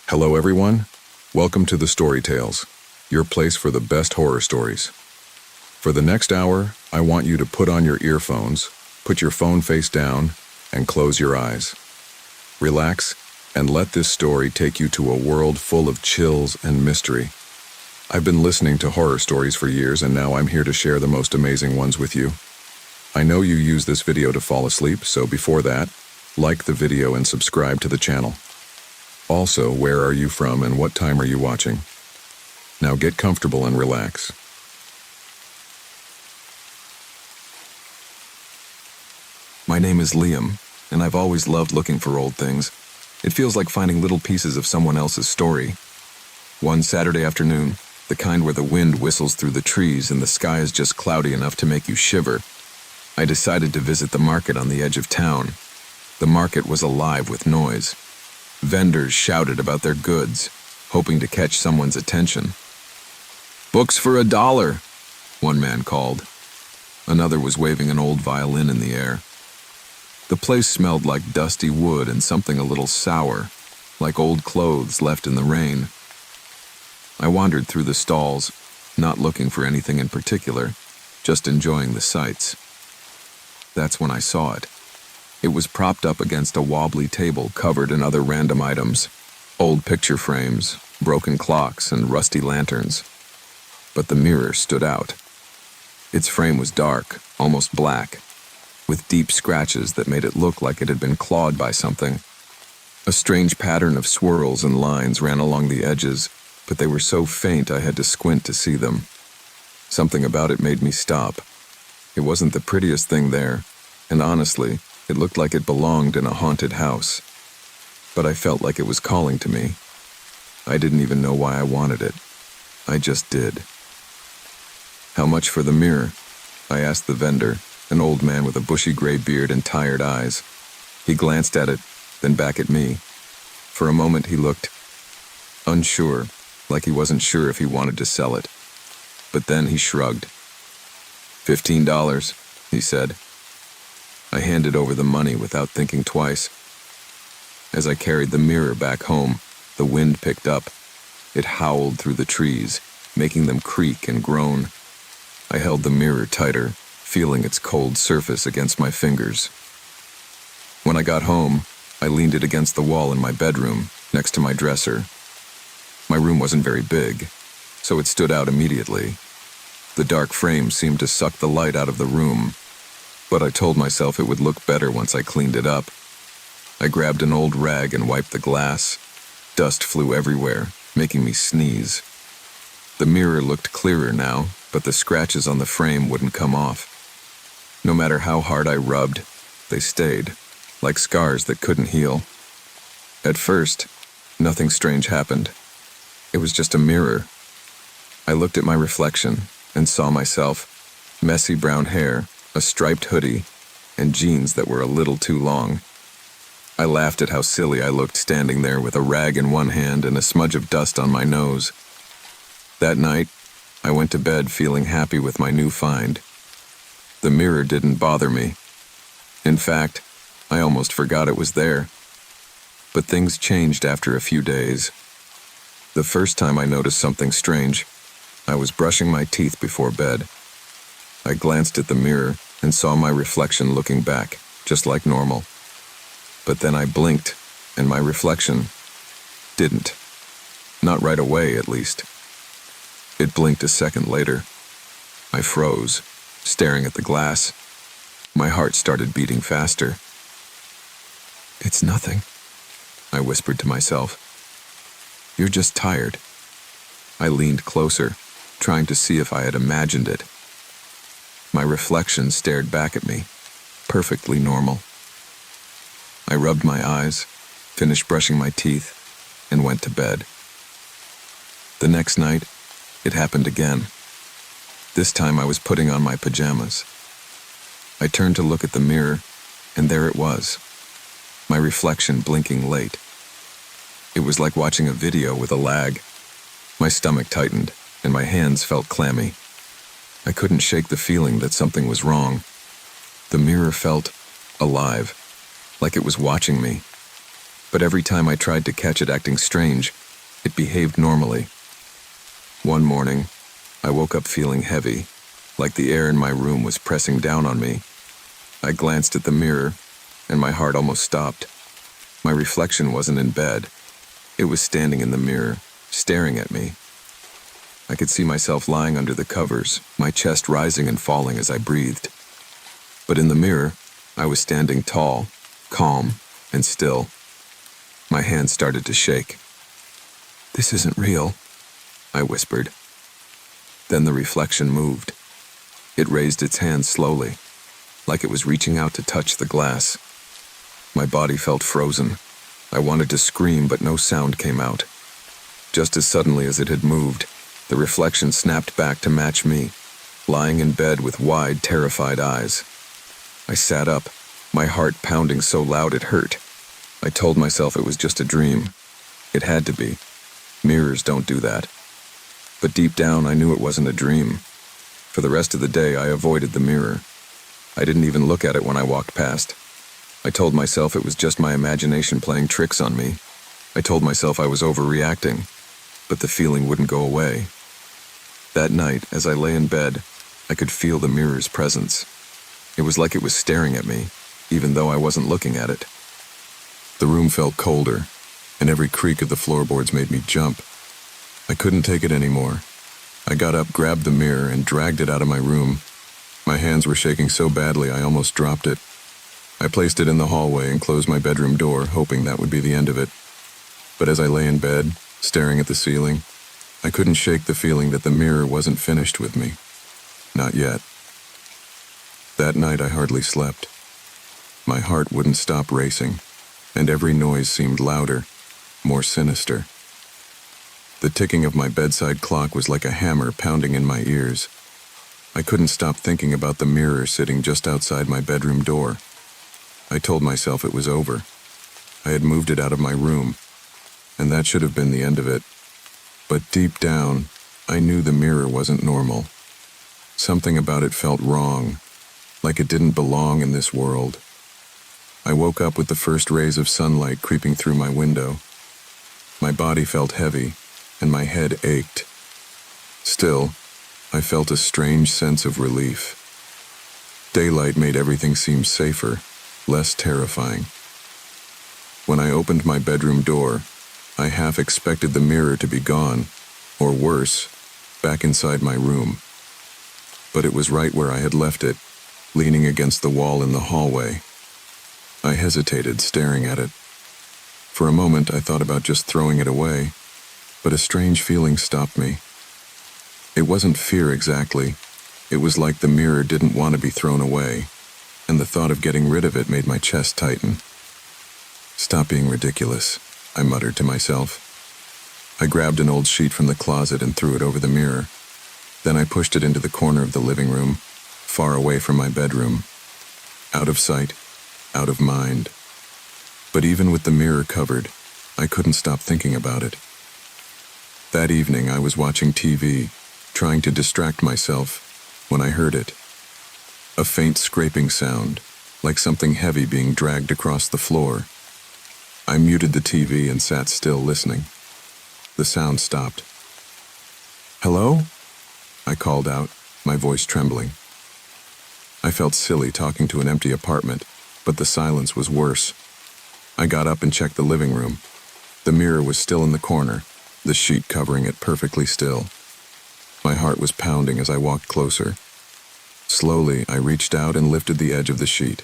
Hello everyone, welcome to the Story Tales, your place for the best horror stories. For the next hour, I want you to put on your earphones, put your phone face down, and close your eyes. Relax, and let this story take you to a world full of chills and mystery. I've been listening to horror stories for years, and now I'm here to share the most amazing ones with you. I know you use this video to fall asleep, so before that, like the video and subscribe to the channel. Also, where are you from and what time are you watching? Now get comfortable and relax. My name is Liam, and I've always loved looking for old things. It feels like finding little pieces of someone else's story. One Saturday afternoon, the kind where the wind whistles through the trees and the sky is just cloudy enough to make you shiver, I decided to visit the market on the edge of town. The market was alive with noise. Vendors shouted about their goods, hoping to catch someone's attention. "Books for $1," one man called. Another was waving an old violin in the air. The place smelled like dusty wood and something a little sour, like old clothes left in the rain. I wandered through the stalls, not looking for anything in particular, just enjoying the sights. That's when I saw it. It was propped up against a wobbly table covered in other random items, old picture frames, broken clocks, and rusty lanterns. But the mirror stood out. Its frame was dark, almost black, with deep scratches that made it look like it had been clawed by something. A strange pattern of swirls and lines ran along the edges, but they were so faint I had to squint to see them. Something about it made me stop. It wasn't the prettiest thing there, and honestly, it looked like it belonged in a haunted house. But I felt like it was calling to me. I didn't even know why I wanted it. I just did. "How much for the mirror?" I asked the vendor, an old man with a bushy gray beard and tired eyes. He glanced at it, then back at me. For a moment he looked unsure, like he wasn't sure if he wanted to sell it. But then he shrugged. $15, he said. I handed over the money without thinking twice. As I carried the mirror back home, the wind picked up. It howled through the trees, making them creak and groan. I held the mirror tighter, feeling its cold surface against my fingers. When I got home, I leaned it against the wall in my bedroom, next to my dresser. My room wasn't very big, so it stood out immediately. The dark frame seemed to suck the light out of the room, but I told myself it would look better once I cleaned it up. I grabbed an old rag and wiped the glass. Dust flew everywhere, making me sneeze. The mirror looked clearer now, but the scratches on the frame wouldn't come off. No matter how hard I rubbed, they stayed, like scars that couldn't heal. At first, nothing strange happened. It was just a mirror. I looked at my reflection and saw myself, messy brown hair, a striped hoodie, and jeans that were a little too long. I laughed at how silly I looked standing there with a rag in one hand and a smudge of dust on my nose. That night, I went to bed feeling happy with my new find. The mirror didn't bother me. In fact, I almost forgot it was there. But things changed after a few days. The first time I noticed something strange, I was brushing my teeth before bed. I glanced at the mirror and saw my reflection looking back, just like normal. But then I blinked, and my reflection didn't. Not right away, at least. It blinked a second later. I froze, staring at the glass. My heart started beating faster. "It's nothing," I whispered to myself. "You're just tired." I leaned closer, trying to see if I had imagined it. My reflection stared back at me, perfectly normal. I rubbed my eyes, finished brushing my teeth, and went to bed. The next night, it happened again. This time I was putting on my pajamas. I turned to look at the mirror, and there it was, my reflection blinking late. It was like watching a video with a lag. My stomach tightened, and my hands felt clammy. I couldn't shake the feeling that something was wrong. The mirror felt alive, like it was watching me. but every time I tried to catch it acting strange, it behaved normally. One morning, I woke up feeling heavy, like the air in my room was pressing down on me. I glanced at the mirror, and my heart almost stopped. My reflection wasn't in bed. It was standing in the mirror, staring at me. I could see myself lying under the covers, my chest rising and falling as I breathed. But in the mirror, I was standing tall, calm, and still. My hands started to shake. "This isn't real," I whispered. Then the reflection moved. It raised its hand slowly, like it was reaching out to touch the glass. My body felt frozen. I wanted to scream, but no sound came out. Just as suddenly as it had moved, the reflection snapped back to match me, lying in bed with wide, terrified eyes. I sat up, my heart pounding so loud it hurt. I told myself it was just a dream. It had to be. Mirrors don't do that. But deep down, I knew it wasn't a dream. For the rest of the day, I avoided the mirror. I didn't even look at it when I walked past. I told myself it was just my imagination playing tricks on me. I told myself I was overreacting, but the feeling wouldn't go away. That night, as I lay in bed, I could feel the mirror's presence. It was like it was staring at me, even though I wasn't looking at it. The room felt colder, and every creak of the floorboards made me jump. I couldn't take it anymore. I got up, grabbed the mirror, and dragged it out of my room. My hands were shaking so badly I almost dropped it. I placed it in the hallway and closed my bedroom door, hoping that would be the end of it. But as I lay in bed, staring at the ceiling, I couldn't shake the feeling that the mirror wasn't finished with me. Not yet. That night I hardly slept. My heart wouldn't stop racing, and every noise seemed louder, more sinister. The ticking of my bedside clock was like a hammer pounding in my ears. I couldn't stop thinking about the mirror sitting just outside my bedroom door. I told myself it was over. I had moved it out of my room, and that should have been the end of it. But deep down, I knew the mirror wasn't normal. Something about it felt wrong, like it didn't belong in this world. I woke up with the first rays of sunlight creeping through my window. My body felt heavy, and my head ached. Still, I felt a strange sense of relief. Daylight made everything seem safer, less terrifying. When I opened my bedroom door, I half expected the mirror to be gone, or worse, back inside my room. But it was right where I had left it, leaning against the wall in the hallway. I hesitated, staring at it. For a moment, I thought about just throwing it away, but a strange feeling stopped me. It wasn't fear exactly. It was like the mirror didn't want to be thrown away, and the thought of getting rid of it made my chest tighten. "Stop being ridiculous," I muttered to myself. I grabbed an old sheet from the closet and threw it over the mirror. Then I pushed it into the corner of the living room, far away from my bedroom. Out of sight, out of mind. But even with the mirror covered, I couldn't stop thinking about it. That evening I was watching TV, trying to distract myself, when I heard it. A faint scraping sound, like something heavy being dragged across the floor. I muted the TV and sat still listening. The sound stopped. "Hello?" I called out, my voice trembling. I felt silly talking to an empty apartment, but the silence was worse. I got up and checked the living room. The mirror was still in the corner, the sheet covering it perfectly still. My heart was pounding as I walked closer. Slowly, I reached out and lifted the edge of the sheet.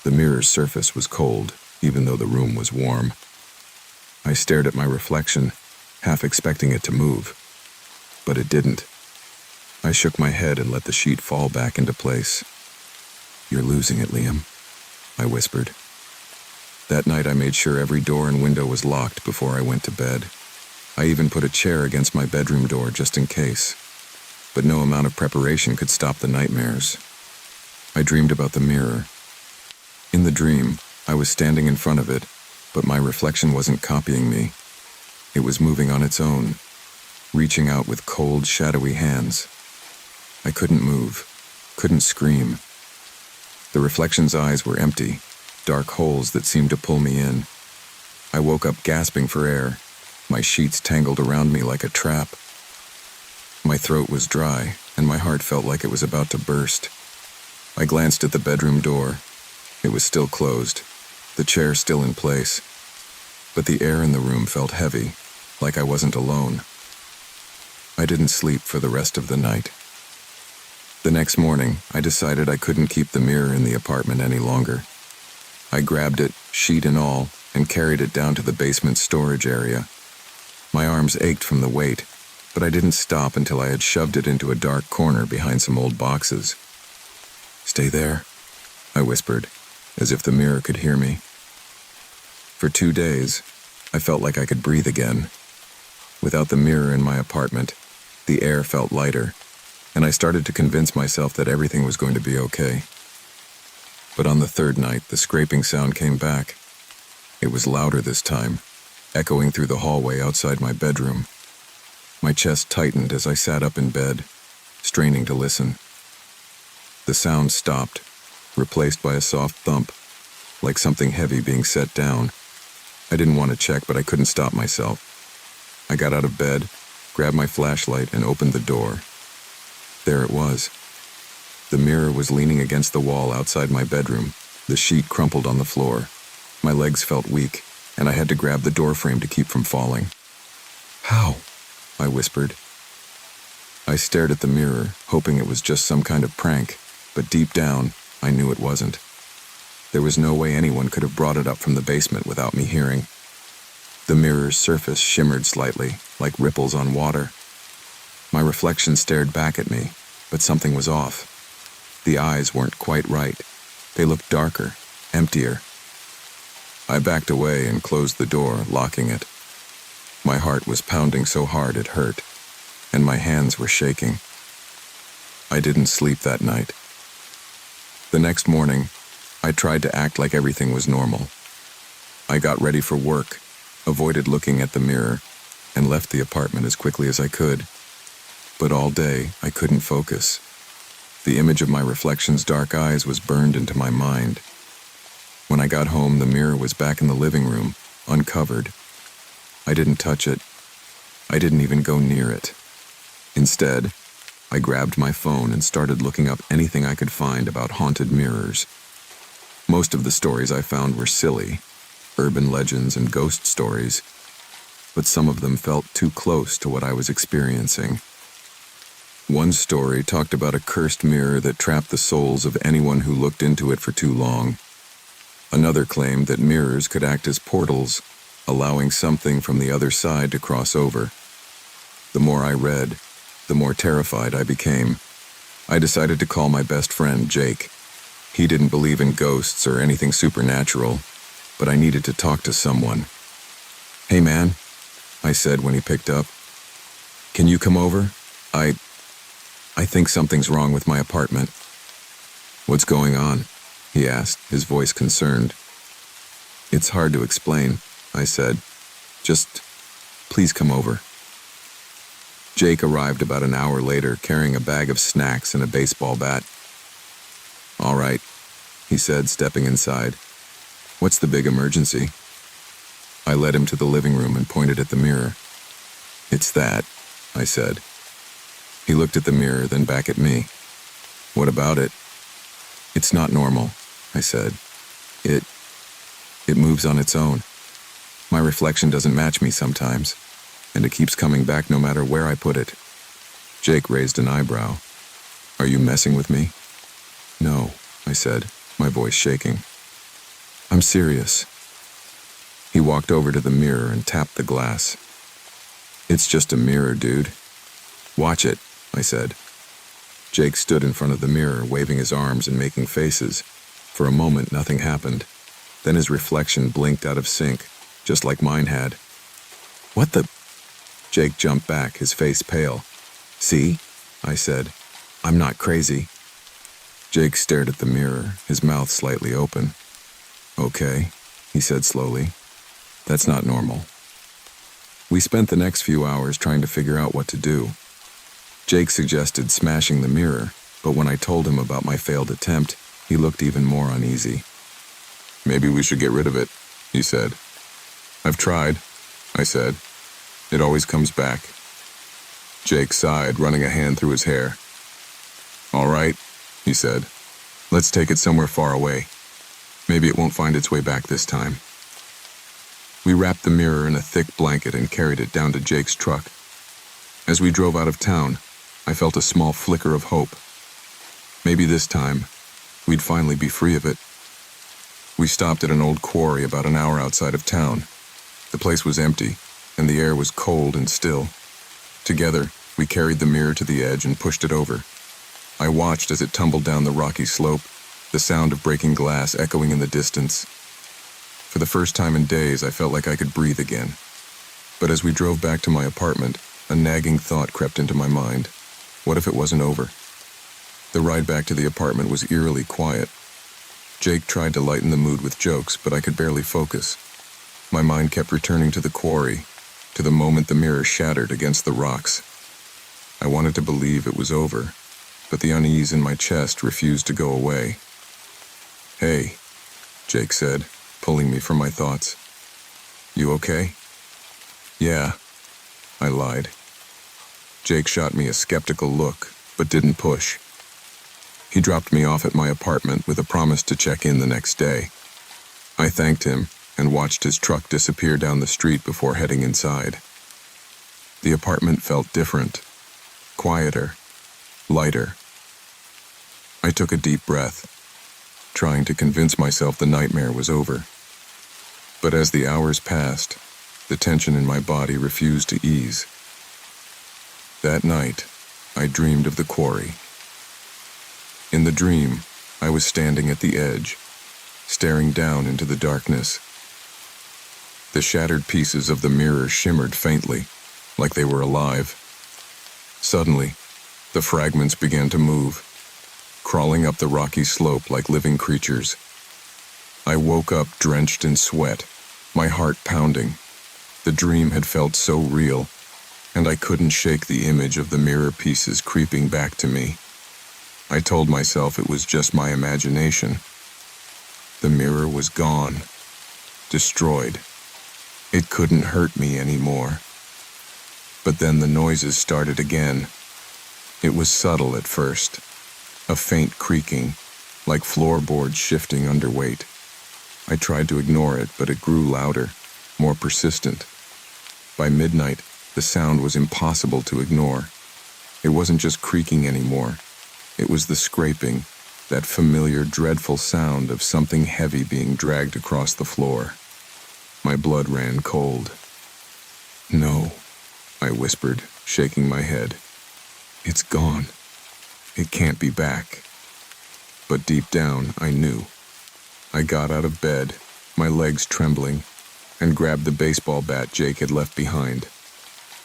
The mirror's surface was cold, even though the room was warm. I stared at my reflection, half expecting it to move. But it didn't. I shook my head and let the sheet fall back into place. "You're losing it, Liam," I whispered. That night I made sure every door and window was locked before I went to bed. I even put a chair against my bedroom door just in case. But no amount of preparation could stop the nightmares. I dreamed about the mirror. In the dream, I was standing in front of it, but my reflection wasn't copying me. It was moving on its own, reaching out with cold, shadowy hands. I couldn't move, couldn't scream. The reflection's eyes were empty, dark holes that seemed to pull me in. I woke up gasping for air, my sheets tangled around me like a trap. My throat was dry, and my heart felt like it was about to burst. I glanced at the bedroom door. It was still closed, the chair still in place, but the air in the room felt heavy, like I wasn't alone. I didn't sleep for the rest of the night. The next morning, I decided I couldn't keep the mirror in the apartment any longer. I grabbed it, sheet and all, and carried it down to the basement storage area. My arms ached from the weight, but I didn't stop until I had shoved it into a dark corner behind some old boxes. "Stay there," I whispered, as if the mirror could hear me. For 2 days, I felt like I could breathe again. Without the mirror in my apartment, the air felt lighter, and I started to convince myself that everything was going to be okay. But on the third night, the scraping sound came back. It was louder this time, echoing through the hallway outside my bedroom. My chest tightened as I sat up in bed, straining to listen. The sound stopped, replaced by a soft thump, like something heavy being set down. I didn't want to check, but I couldn't stop myself. I got out of bed, grabbed my flashlight, and opened the door. There it was. The mirror was leaning against the wall outside my bedroom, the sheet crumpled on the floor. My legs felt weak, and I had to grab the doorframe to keep from falling. "How?" I whispered. I stared at the mirror, hoping it was just some kind of prank, but deep down, I knew it wasn't. There was no way anyone could have brought it up from the basement without me hearing. The mirror's surface shimmered slightly, like ripples on water. My reflection stared back at me, but something was off. The eyes weren't quite right. They looked darker, emptier. I backed away and closed the door, locking it. My heart was pounding so hard it hurt, and my hands were shaking. I didn't sleep that night. The next morning, I tried to act like everything was normal. I got ready for work, avoided looking at the mirror, and left the apartment as quickly as I could. But all day, I couldn't focus. The image of my reflection's dark eyes was burned into my mind. When I got home, the mirror was back in the living room, uncovered. I didn't touch it. I didn't even go near it. Instead, I grabbed my phone and started looking up anything I could find about haunted mirrors. Most of the stories I found were silly, urban legends and ghost stories, but some of them felt too close to what I was experiencing. One story talked about a cursed mirror that trapped the souls of anyone who looked into it for too long. Another claimed that mirrors could act as portals, allowing something from the other side to cross over. The more I read, the more terrified I became. I decided to call my best friend, Jake. He didn't believe in ghosts or anything supernatural, but I needed to talk to someone. "Hey man," I said when he picked up. "Can you come over? I think something's wrong with my apartment." "What's going on?" he asked, his voice concerned. "It's hard to explain," I said. "Just, please come over." Jake arrived about an hour later, carrying a bag of snacks and a baseball bat. "All right," he said, stepping inside. "What's the big emergency?" I led him to the living room and pointed at the mirror. "It's that," I said. He looked at the mirror, then back at me. "What about it?" "It's not normal," I said. It moves on its own. My reflection doesn't match me sometimes, and it keeps coming back no matter where I put it." Jake raised an eyebrow. "Are you messing with me?" "No," I said, my voice shaking. "I'm serious." He walked over to the mirror and tapped the glass. "It's just a mirror, dude. Watch it," I said. Jake stood in front of the mirror, waving his arms and making faces. For a moment, nothing happened. Then his reflection blinked out of sync, just like mine had. "What the—" Jake jumped back, his face pale. "See?" I said. "I'm not crazy." Jake stared at the mirror, his mouth slightly open. "Okay," he said slowly. "That's not normal." We spent the next few hours trying to figure out what to do. Jake suggested smashing the mirror, but when I told him about my failed attempt, he looked even more uneasy. "Maybe we should get rid of it," he said. "I've tried," I said. "It always comes back." Jake sighed, running a hand through his hair. "All right," he said. "Let's take it somewhere far away. Maybe it won't find its way back this time." We wrapped the mirror in a thick blanket and carried it down to Jake's truck. As we drove out of town, I felt a small flicker of hope. Maybe this time, we'd finally be free of it. We stopped at an old quarry about an hour outside of town. The place was empty, and the air was cold and still. Together, we carried the mirror to the edge and pushed it over. I watched as it tumbled down the rocky slope, the sound of breaking glass echoing in the distance. For the first time in days, I felt like I could breathe again. But as we drove back to my apartment, a nagging thought crept into my mind. What if it wasn't over? The ride back to the apartment was eerily quiet. Jake tried to lighten the mood with jokes, but I could barely focus. My mind kept returning to the quarry, to the moment the mirror shattered against the rocks. I wanted to believe it was over, but the unease in my chest refused to go away. "Hey," Jake said, pulling me from my thoughts. "You okay?" "Yeah," I lied. Jake shot me a skeptical look, but didn't push. He dropped me off at my apartment with a promise to check in the next day. I thanked him and watched his truck disappear down the street before heading inside. The apartment felt different, quieter, lighter. I took a deep breath, trying to convince myself the nightmare was over. But as the hours passed, the tension in my body refused to ease. That night, I dreamed of the quarry. In the dream, I was standing at the edge, staring down into the darkness. The shattered pieces of the mirror shimmered faintly, like they were alive. Suddenly, the fragments began to move, crawling up the rocky slope like living creatures. I woke up drenched in sweat, my heart pounding. The dream had felt so real, and I couldn't shake the image of the mirror pieces creeping back to me. I told myself it was just my imagination. The mirror was gone, destroyed. It couldn't hurt me anymore. But then the noises started again. It was subtle at first, a faint creaking, like floorboards shifting under weight. I tried to ignore it, but it grew louder, more persistent. By midnight, the sound was impossible to ignore. It wasn't just creaking anymore. It was the scraping, that familiar, dreadful sound of something heavy being dragged across the floor. My blood ran cold. "No," I whispered, shaking my head. "It's gone. It can't be back." But deep down, I knew. I got out of bed, my legs trembling, and grabbed the baseball bat Jake had left behind.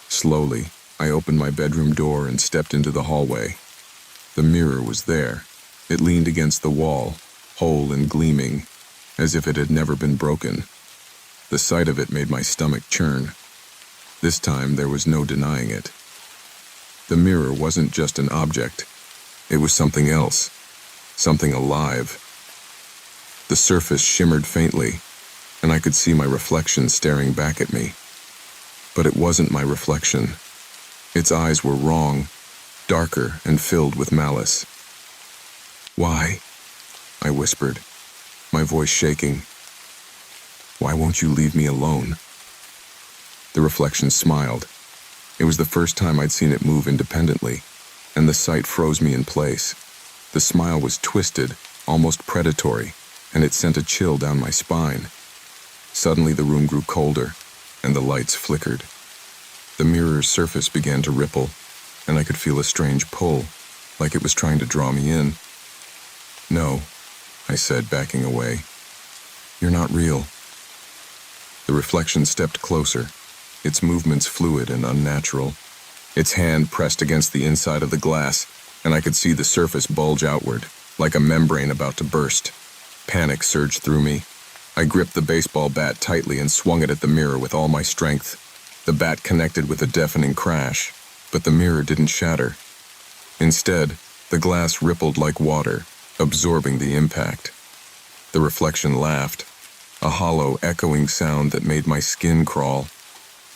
Slowly, I opened my bedroom door and stepped into the hallway. The mirror was there. It leaned against the wall, whole and gleaming, as if it had never been broken. The sight of it made my stomach churn. This time, there was no denying it. The mirror wasn't just an object. It was something else, something alive. The surface shimmered faintly, and I could see my reflection staring back at me. But it wasn't my reflection. Its eyes were wrong, darker and filled with malice. "Why?" I whispered, my voice shaking. "Why won't you leave me alone?" The reflection smiled. It was the first time I'd seen it move independently, and the sight froze me in place. The smile was twisted, almost predatory, and it sent a chill down my spine. Suddenly the room grew colder, and the lights flickered. The mirror's surface began to ripple, and I could feel a strange pull, like it was trying to draw me in. "No," I said, backing away. "You're not real." The reflection stepped closer, its movements fluid and unnatural. Its hand pressed against the inside of the glass, and I could see the surface bulge outward, like a membrane about to burst. Panic surged through me. I gripped the baseball bat tightly and swung it at the mirror with all my strength. The bat connected with a deafening crash, but the mirror didn't shatter. Instead, the glass rippled like water, absorbing the impact. The reflection laughed, a hollow, echoing sound that made my skin crawl.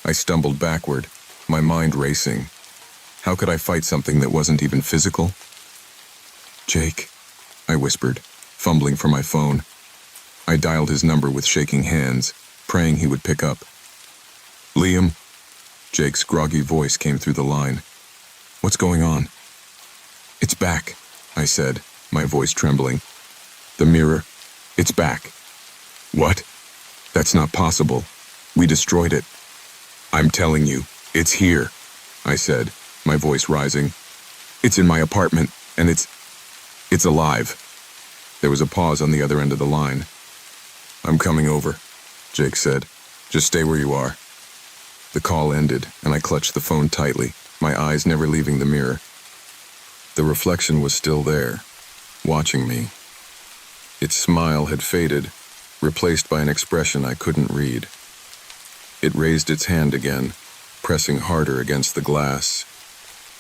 I stumbled backward, my mind racing. How could I fight something that wasn't even physical? "Jake," I whispered, fumbling for my phone. I dialed his number with shaking hands, praying he would pick up. "Liam?" Jake's groggy voice came through the line. "What's going on?" "It's back," I said, my voice trembling. "The mirror, it's back." "What? That's not possible. We destroyed it." "I'm telling you, it's here," I said, my voice rising. "It's in my apartment, and it's alive." There was a pause on the other end of the line. "I'm coming over," Jake said. "Just stay where you are." The call ended, and I clutched the phone tightly, my eyes never leaving the mirror. The reflection was still there, watching me. Its smile had faded, replaced by an expression I couldn't read. It raised its hand again, pressing harder against the glass.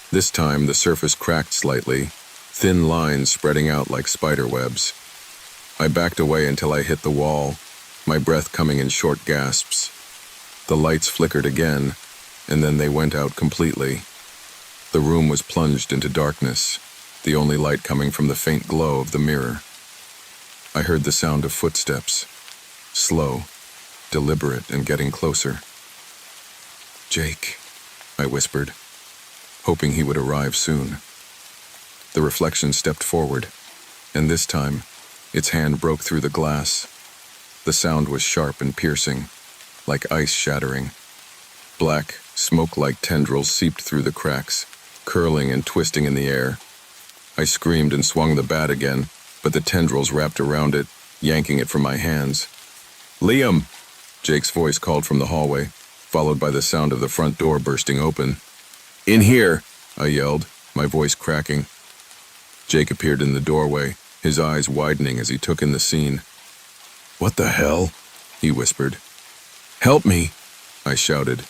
This time the surface cracked slightly, thin lines spreading out like spider webs. I backed away until I hit the wall, my breath coming in short gasps. The lights flickered again, and then they went out completely. The room was plunged into darkness, the only light coming from the faint glow of the mirror. I heard the sound of footsteps, slow, deliberate, and getting closer. "Jake," I whispered, hoping he would arrive soon. The reflection stepped forward, and this time, its hand broke through the glass. The sound was sharp and piercing, like ice shattering. Black, smoke-like tendrils seeped through the cracks, curling and twisting in the air. I screamed and swung the bat again, but the tendrils wrapped around it, yanking it from my hands. "Liam!" Jake's voice called from the hallway, followed by the sound of the front door bursting open. "In here!" I yelled, my voice cracking. Jake appeared in the doorway, his eyes widening as he took in the scene. "What the hell?" he whispered. "Help me!" I shouted.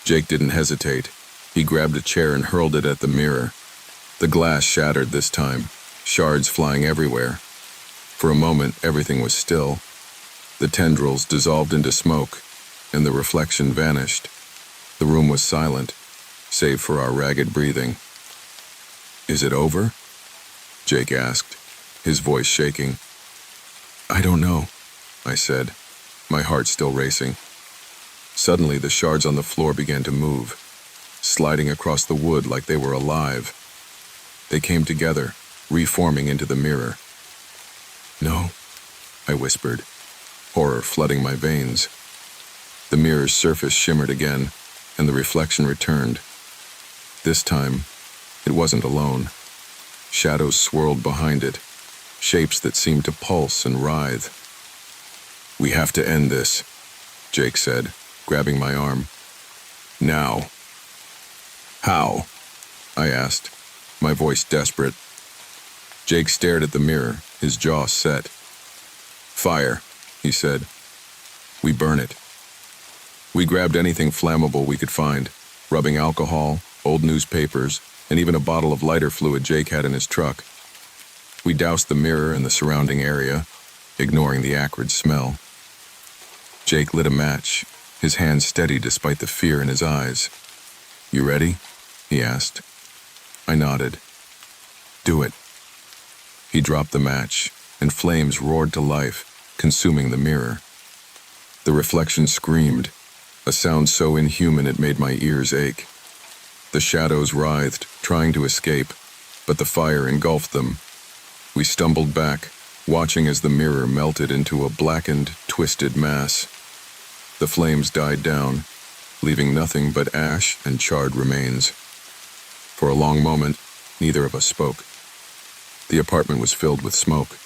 Jake didn't hesitate. He grabbed a chair and hurled it at the mirror. The glass shattered this time, shards flying everywhere. For a moment, everything was still. The tendrils dissolved into smoke, and the reflection vanished. The room was silent, save for our ragged breathing. "Is it over?" Jake asked, his voice shaking. "I don't know," I said, my heart still racing. Suddenly, the shards on the floor began to move, sliding across the wood like they were alive. They came together, reforming into the mirror. "No," I whispered, horror flooding my veins. The mirror's surface shimmered again, and the reflection returned. This time, it wasn't alone. Shadows swirled behind it, shapes that seemed to pulse and writhe. "We have to end this," Jake said, grabbing my arm. "Now." "How?" I asked, my voice desperate. Jake stared at the mirror, his jaw set. "Fire," he said. "We burn it." We grabbed anything flammable we could find, rubbing alcohol, old newspapers, and even a bottle of lighter fluid Jake had in his truck. We doused the mirror and the surrounding area, ignoring the acrid smell. Jake lit a match, his hand steady despite the fear in his eyes. "You ready?" he asked. I nodded. "Do it." He dropped the match, and flames roared to life, consuming the mirror. The reflection screamed, a sound so inhuman it made my ears ache. The shadows writhed, trying to escape, but the fire engulfed them. We stumbled back, watching as the mirror melted into a blackened, twisted mass. The flames died down, leaving nothing but ash and charred remains. For a long moment, neither of us spoke. The apartment was filled with smoke,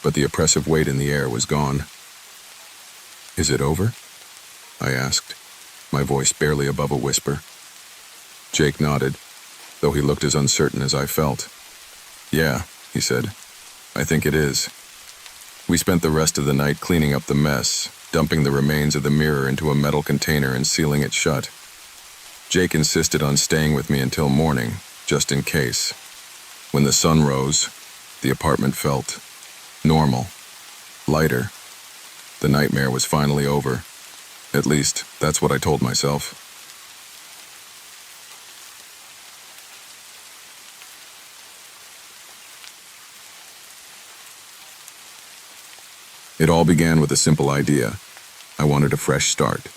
but the oppressive weight in the air was gone. "Is it over?" I asked, my voice barely above a whisper. Jake nodded, though he looked as uncertain as I felt. "Yeah," he said, "I think it is." We spent the rest of the night cleaning up the mess, dumping the remains of the mirror into a metal container and sealing it shut. Jake insisted on staying with me until morning, just in case. When the sun rose, the apartment felt normal, lighter, The nightmare was finally over. At least, that's what I told myself. It all began with a simple idea. I wanted a fresh start.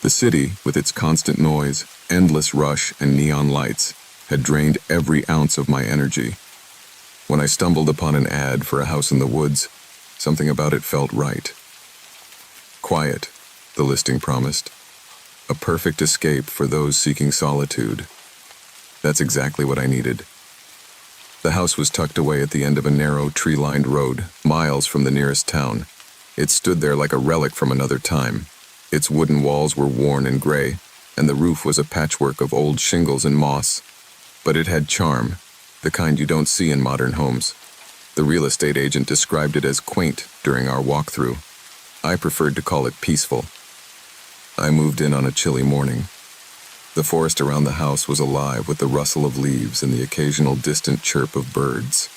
The city, with its constant noise, endless rush, and neon lights, had drained every ounce of my energy. When I stumbled upon an ad for a house in the woods, something about it felt right. Quiet, the listing promised. A perfect escape for those seeking solitude. That's exactly what I needed. The house was tucked away at the end of a narrow, tree-lined road, miles from the nearest town. It stood there like a relic from another time. Its wooden walls were worn and gray, and the roof was a patchwork of old shingles and moss. But it had charm, the kind you don't see in modern homes. The real estate agent described it as quaint during our walkthrough. I preferred to call it peaceful. I moved in on a chilly morning. The forest around the house was alive with the rustle of leaves and the occasional distant chirp of birds.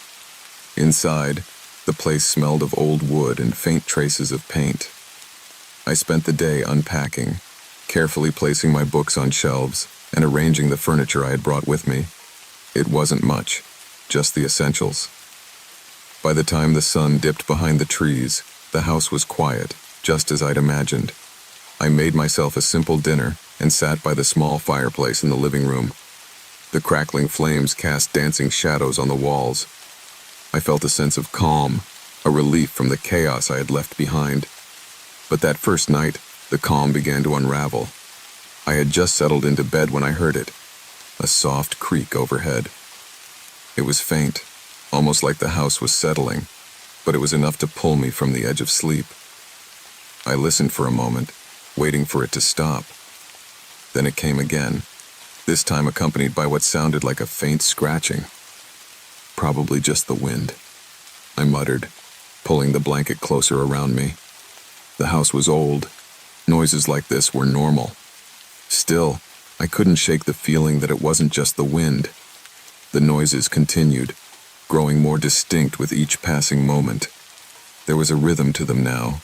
Inside, the place smelled of old wood and faint traces of paint. I spent the day unpacking, carefully placing my books on shelves and arranging the furniture I had brought with me. It wasn't much, just the essentials. By the time the sun dipped behind the trees, the house was quiet, just as I'd imagined. I made myself a simple dinner and sat by the small fireplace in the living room. The crackling flames cast dancing shadows on the walls. I felt a sense of calm, a relief from the chaos I had left behind. But that first night, the calm began to unravel. I had just settled into bed when I heard it, a soft creak overhead. It was faint, almost like the house was settling, but it was enough to pull me from the edge of sleep. I listened for a moment, waiting for it to stop. Then it came again, this time accompanied by what sounded like a faint scratching. Probably just the wind, I muttered, pulling the blanket closer around me. The house was old. Noises like this were normal. Still, I couldn't shake the feeling that it wasn't just the wind. The noises continued, growing more distinct with each passing moment. There was a rhythm to them now,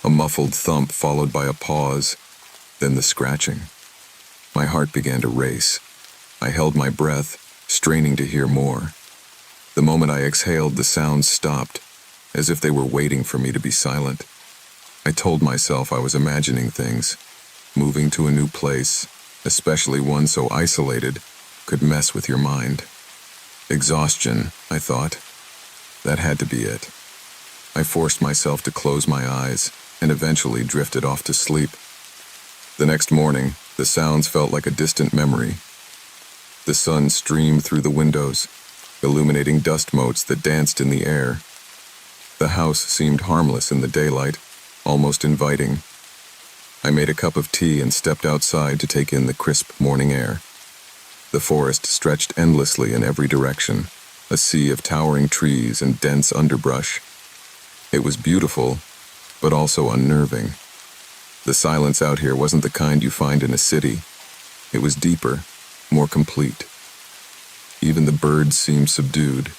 a muffled thump followed by a pause, then the scratching. My heart began to race. I held my breath, straining to hear more. The moment I exhaled, the sounds stopped, as if they were waiting for me to be silent. I told myself I was imagining things. Moving to a new place, especially one so isolated, could mess with your mind. Exhaustion, I thought. That had to be it. I forced myself to close my eyes and eventually drifted off to sleep. The next morning, the sounds felt like a distant memory. The sun streamed through the windows, illuminating dust motes that danced in the air. The house seemed harmless in the daylight, almost inviting. I made a cup of tea and stepped outside to take in the crisp morning air. The forest stretched endlessly in every direction, a sea of towering trees and dense underbrush. It was beautiful, but also unnerving. The silence out here wasn't the kind you find in a city. It was deeper, more complete. Even the birds seemed subdued,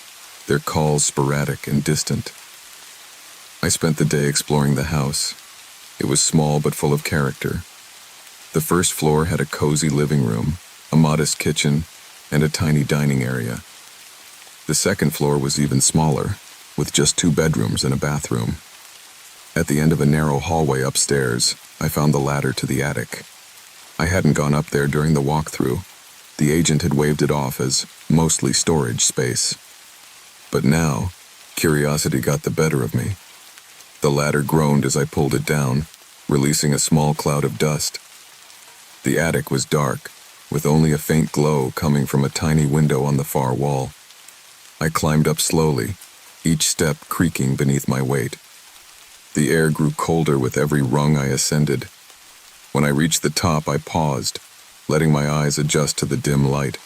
their calls sporadic and distant. I spent the day exploring the house. It was small but full of character. The first floor had a cozy living room, a modest kitchen, and a tiny dining area. The second floor was even smaller, with just 2 bedrooms and a bathroom. At the end of a narrow hallway upstairs, I found the ladder to the attic. I hadn't gone up there during the walkthrough. The agent had waved it off as mostly storage space. But now, curiosity got the better of me. The ladder groaned as I pulled it down, releasing a small cloud of dust. The attic was dark, with only a faint glow coming from a tiny window on the far wall. I climbed up slowly, each step creaking beneath my weight. The air grew colder with every rung I ascended. When I reached the top, I paused, letting my eyes adjust to the dim light.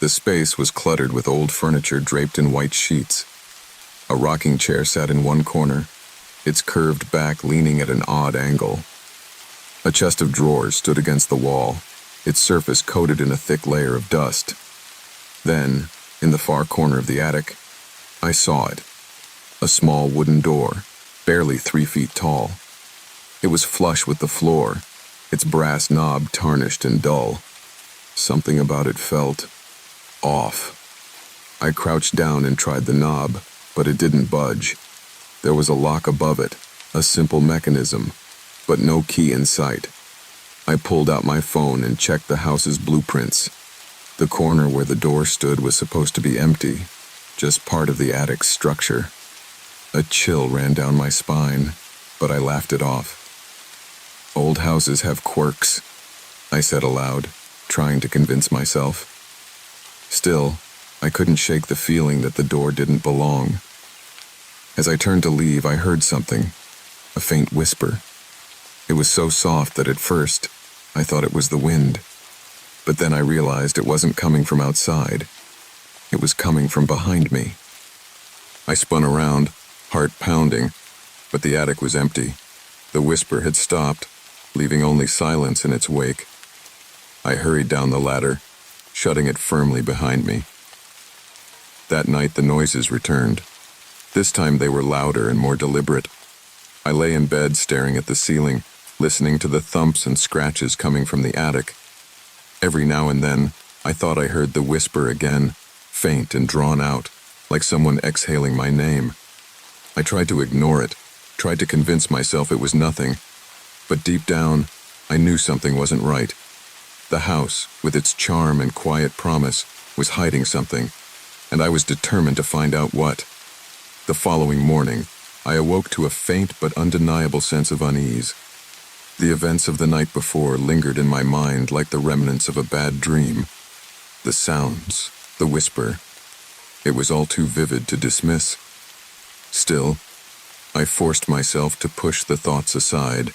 The space was cluttered with old furniture draped in white sheets. A rocking chair sat in one corner, its curved back leaning at an odd angle. A chest of drawers stood against the wall, its surface coated in a thick layer of dust. Then, in the far corner of the attic, I saw it. A small wooden door, barely 3 feet tall. It was flush with the floor, its brass knob tarnished and dull. Something about it felt off. I crouched down and tried the knob, but it didn't budge. There was a lock above it, a simple mechanism, but no key in sight. I pulled out my phone and checked the house's blueprints. The corner where the door stood was supposed to be empty, just part of the attic's structure. A chill ran down my spine, but I laughed it off. Old houses have quirks, I said aloud, trying to convince myself. Still, I couldn't shake the feeling that the door didn't belong. As I turned to leave, I heard something, a faint whisper. It was so soft that at first, I thought it was the wind. But then I realized it wasn't coming from outside. It was coming from behind me. I spun around, heart pounding, but the attic was empty. The whisper had stopped, leaving only silence in its wake. I hurried down the ladder, shutting it firmly behind me. That night the noises returned. This time they were louder and more deliberate. I lay in bed staring at the ceiling, listening to the thumps and scratches coming from the attic. Every now and then, I thought I heard the whisper again, faint and drawn out, like someone exhaling my name. I tried to ignore it, tried to convince myself it was nothing, but deep down, I knew something wasn't right. The house, with its charm and quiet promise, was hiding something, and I was determined to find out what. The following morning, I awoke to a faint but undeniable sense of unease. The events of the night before lingered in my mind like the remnants of a bad dream. The sounds, the whisper. It was all too vivid to dismiss. Still, I forced myself to push the thoughts aside.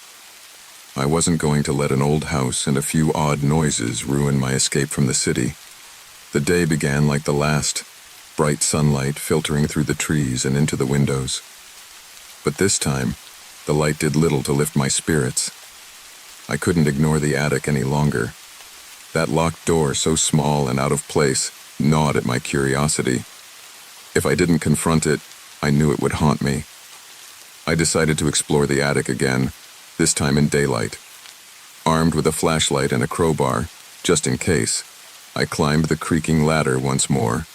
I wasn't going to let an old house and a few odd noises ruin my escape from the city. The day began like the last, bright sunlight filtering through the trees and into the windows. But this time, the light did little to lift my spirits. I couldn't ignore the attic any longer. That locked door, so small and out of place, gnawed at my curiosity. If I didn't confront it, I knew it would haunt me. I decided to explore the attic again, this time in daylight. Armed with a flashlight and a crowbar, just in case, I climbed the creaking ladder once more.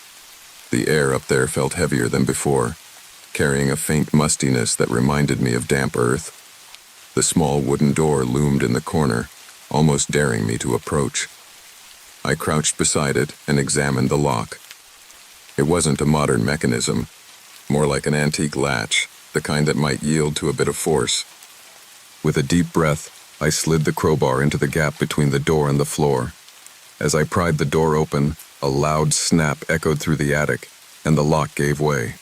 The air up there felt heavier than before, carrying a faint mustiness that reminded me of damp earth. The small wooden door loomed in the corner, almost daring me to approach. I crouched beside it and examined the lock. It wasn't a modern mechanism, more like an antique latch, the kind that might yield to a bit of force. With a deep breath, I slid the crowbar into the gap between the door and the floor. As I pried the door open, a loud snap echoed through the attic, and the lock gave way.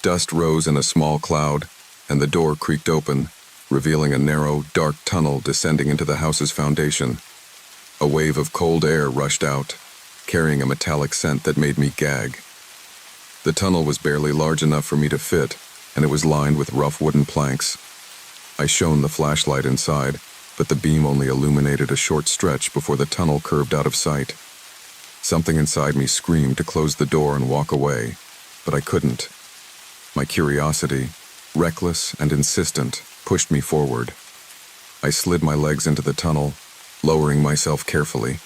Dust rose in a small cloud, and the door creaked open, revealing a narrow, dark tunnel descending into the house's foundation. A wave of cold air rushed out, carrying a metallic scent that made me gag. The tunnel was barely large enough for me to fit, and it was lined with rough wooden planks. I shone the flashlight inside, but the beam only illuminated a short stretch before the tunnel curved out of sight. Something inside me screamed to close the door and walk away, but I couldn't. My curiosity, reckless and insistent, pushed me forward. I slid my legs into the tunnel, lowering myself carefully.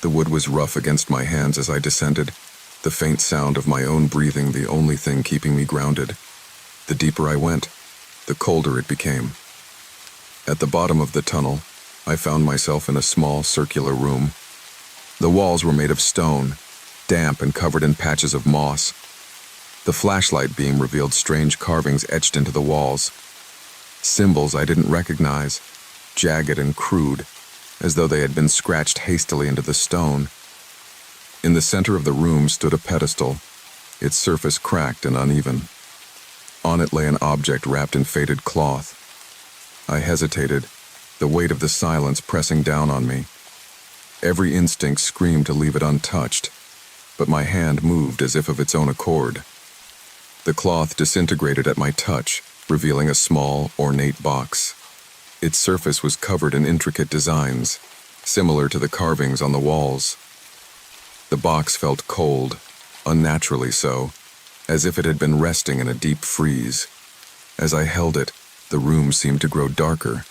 The wood was rough against my hands as I descended, the faint sound of my own breathing the only thing keeping me grounded. The deeper I went, the colder it became. At the bottom of the tunnel, I found myself in a small circular room. The walls were made of stone, damp and covered in patches of moss. The flashlight beam revealed strange carvings etched into the walls. Symbols I didn't recognize, jagged and crude, as though they had been scratched hastily into the stone. In the center of the room stood a pedestal, its surface cracked and uneven. On it lay an object wrapped in faded cloth. I hesitated, the weight of the silence pressing down on me. Every instinct screamed to leave it untouched, but my hand moved as if of its own accord. The cloth disintegrated at my touch, revealing a small, ornate box. Its surface was covered in intricate designs, similar to the carvings on the walls. The box felt cold, unnaturally so, as if it had been resting in a deep freeze. As I held it, the room seemed to grow darker,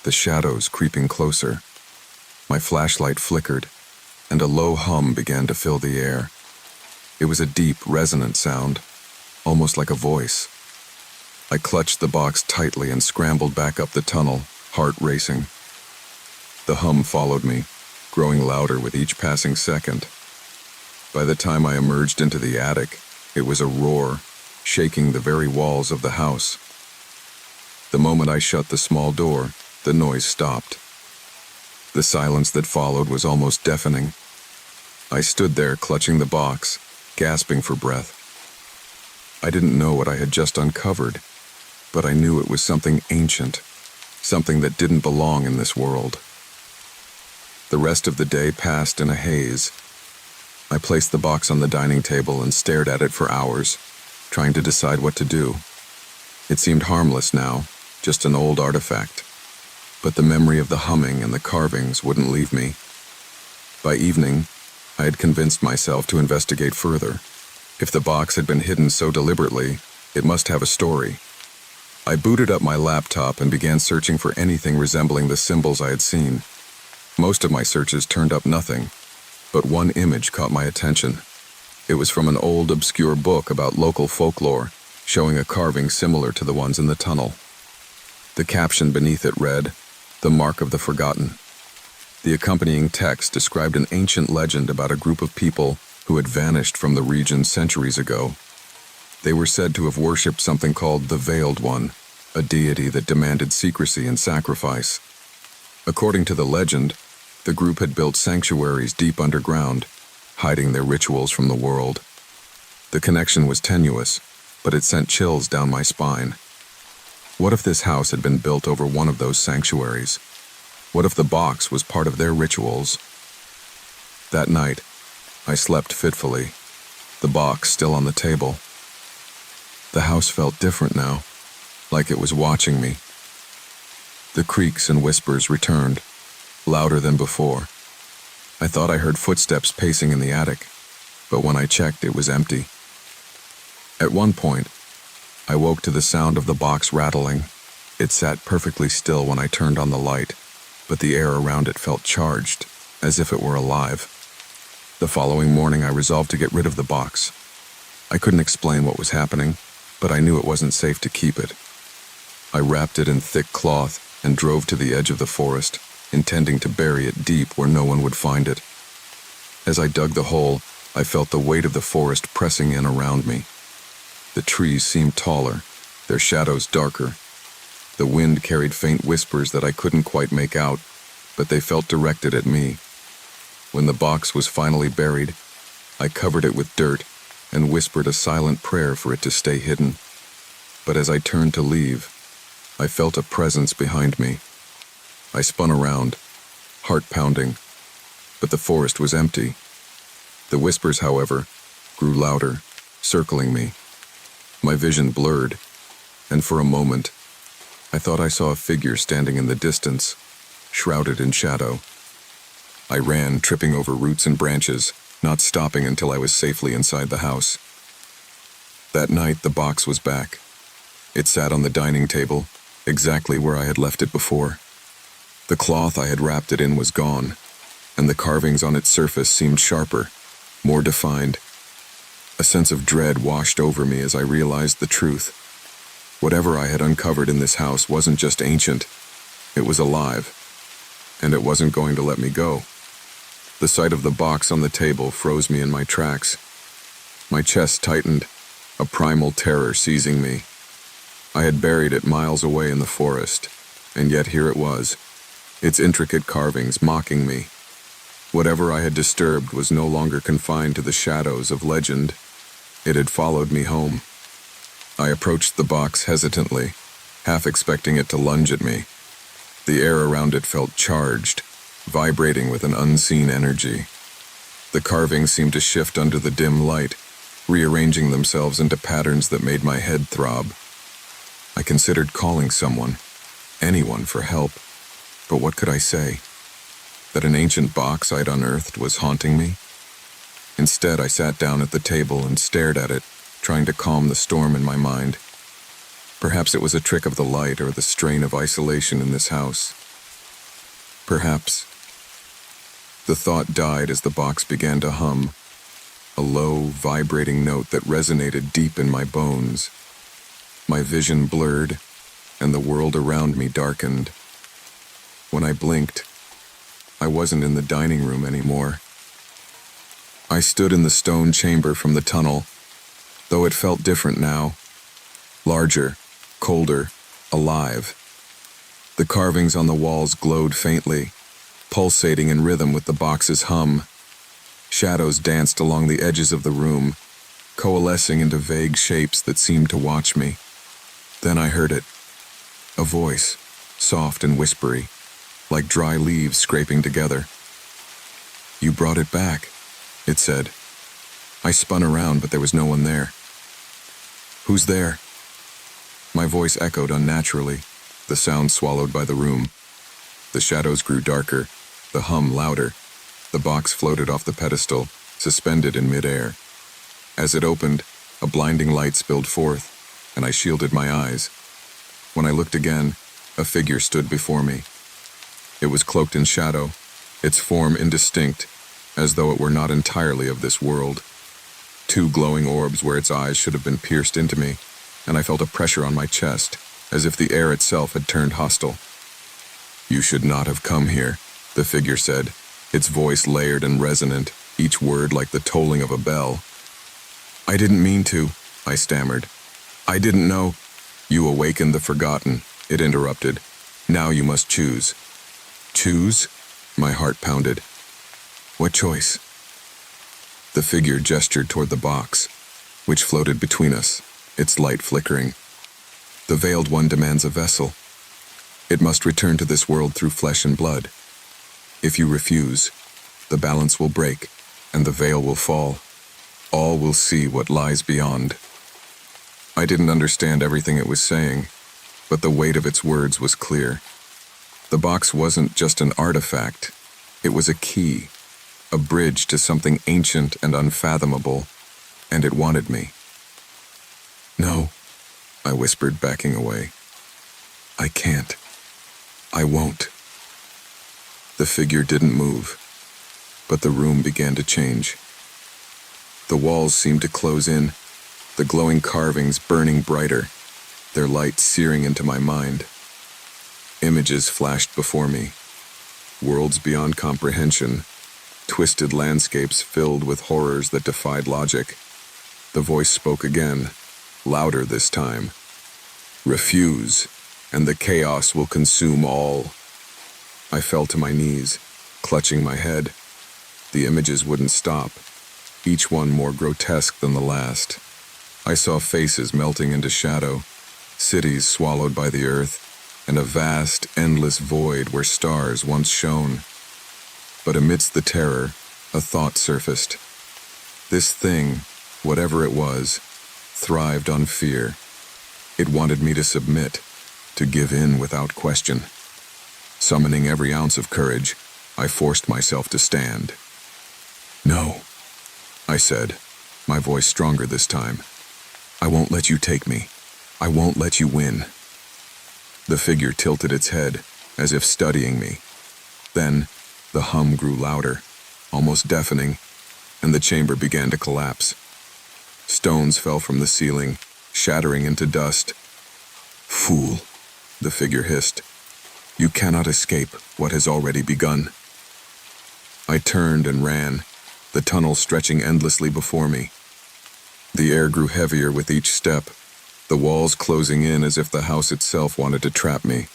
the shadows creeping closer. My flashlight flickered, and a low hum began to fill the air. It was a deep, resonant sound, almost like a voice. I clutched the box tightly and scrambled back up the tunnel, heart racing. The hum followed me, growing louder with each passing second. By the time I emerged into the attic, it was a roar, shaking the very walls of the house. The moment I shut the small door, the noise stopped. The silence that followed was almost deafening. I stood there clutching the box, gasping for breath. I didn't know what I had just uncovered, but I knew it was something ancient, something that didn't belong in this world. The rest of the day passed in a haze. I placed the box on the dining table and stared at it for hours, trying to decide what to do. It seemed harmless now, just an old artifact. But the memory of the humming and the carvings wouldn't leave me. By evening, I had convinced myself to investigate further. If the box had been hidden so deliberately, it must have a story. I booted up my laptop and began searching for anything resembling the symbols I had seen. Most of my searches turned up nothing, but one image caught my attention. It was from an old, obscure book about local folklore, showing a carving similar to the ones in the tunnel. The caption beneath it read, "The Mark of the Forgotten." The accompanying text described an ancient legend about a group of people who had vanished from the region centuries ago. They were said to have worshipped something called the Veiled One, a deity that demanded secrecy and sacrifice. According to the legend, the group had built sanctuaries deep underground, hiding their rituals from the world. The connection was tenuous, but it sent chills down my spine. What if this house had been built over one of those sanctuaries? What if the box was part of their rituals? That night, I slept fitfully, the box still on the table. The house felt different now, like it was watching me. The creaks and whispers returned, louder than before. I thought I heard footsteps pacing in the attic, but when I checked, it was empty. At one point, I woke to the sound of the box rattling. It sat perfectly still when I turned on the light, but the air around it felt charged, as if it were alive. The following morning, I resolved to get rid of the box. I couldn't explain what was happening, but I knew it wasn't safe to keep it. I wrapped it in thick cloth and drove to the edge of the forest, intending to bury it deep where no one would find it. As I dug the hole, I felt the weight of the forest pressing in around me. The trees seemed taller, their shadows darker. The wind carried faint whispers that I couldn't quite make out, but they felt directed at me. When the box was finally buried, I covered it with dirt and whispered a silent prayer for it to stay hidden. But as I turned to leave, I felt a presence behind me. I spun around, heart pounding, but the forest was empty. The whispers, however, grew louder, circling me. My vision blurred, and for a moment, I thought I saw a figure standing in the distance, shrouded in shadow. I ran, tripping over roots and branches, not stopping until I was safely inside the house. That night, the box was back. It sat on the dining table, exactly where I had left it before. The cloth I had wrapped it in was gone, and the carvings on its surface seemed sharper, more defined. A sense of dread washed over me as I realized the truth. Whatever I had uncovered in this house wasn't just ancient, it was alive, and it wasn't going to let me go. The sight of the box on the table froze me in my tracks. My chest tightened, a primal terror seizing me. I had buried it miles away in the forest, and yet here it was, its intricate carvings mocking me. Whatever I had disturbed was no longer confined to the shadows of legend. It had followed me home. I approached the box hesitantly, half expecting it to lunge at me. The air around it felt charged, vibrating with an unseen energy. The carvings seemed to shift under the dim light, rearranging themselves into patterns that made my head throb. I considered calling someone, anyone, for help, but what could I say? That an ancient box I'd unearthed was haunting me? Instead, I sat down at the table and stared at it, trying to calm the storm in my mind. Perhaps it was a trick of the light or the strain of isolation in this house. Perhaps. The thought died as the box began to hum, a low, vibrating note that resonated deep in my bones. My vision blurred, and the world around me darkened. When I blinked, I wasn't in the dining room anymore. I stood in the stone chamber from the tunnel, though it felt different now. Larger, colder, alive. The carvings on the walls glowed faintly, pulsating in rhythm with the box's hum. Shadows danced along the edges of the room, coalescing into vague shapes that seemed to watch me. Then I heard it. A voice, soft and whispery, like dry leaves scraping together. "You brought it back," it said. I spun around, but there was no one there. "Who's there?" My voice echoed unnaturally, the sound swallowed by the room. The shadows grew darker, the hum louder. The box floated off the pedestal, suspended in midair. As it opened, a blinding light spilled forth, and I shielded my eyes. When I looked again, a figure stood before me. It was cloaked in shadow, its form indistinct, as though it were not entirely of this world. Two glowing orbs where its eyes should have been pierced into me, and I felt a pressure on my chest, as if the air itself had turned hostile. "You should not have come here," the figure said, its voice layered and resonant, each word like the tolling of a bell. "I didn't mean to," I stammered. "I didn't know." "You awakened the forgotten," it interrupted. "Now you must choose." "Choose?" My heart pounded. "What choice?" The figure gestured toward the box, which floated between us, its light flickering. "The Veiled One demands a vessel. It must return to this world through flesh and blood. If you refuse, the balance will break, and the veil will fall. All will see what lies beyond." I didn't understand everything it was saying, but the weight of its words was clear. The box wasn't just an artifact. It was a key, a bridge to something ancient and unfathomable, and it wanted me. "No," I whispered, backing away. "I can't. I won't." The figure didn't move, but the room began to change. The walls seemed to close in, the glowing carvings burning brighter, their light searing into my mind. Images flashed before me, worlds beyond comprehension, twisted landscapes filled with horrors that defied logic. The voice spoke again, louder this time. "Refuse, and the chaos will consume all." I fell to my knees, clutching my head. The images wouldn't stop, each one more grotesque than the last. I saw faces melting into shadow, cities swallowed by the earth, and a vast, endless void where stars once shone. But amidst the terror, a thought surfaced. This thing, whatever it was, thrived on fear. It wanted me to submit, to give in without question. Summoning every ounce of courage, I forced myself to stand. "No," I said, my voice stronger this time. "I won't let you take me. I won't let you win." The figure tilted its head, as if studying me. Then, the hum grew louder, almost deafening, and the chamber began to collapse. Stones fell from the ceiling, shattering into dust. "Fool," the figure hissed. "You cannot escape what has already begun." I turned and ran, the tunnel stretching endlessly before me. The air grew heavier with each step, the walls closing in as if the house itself wanted to trap me.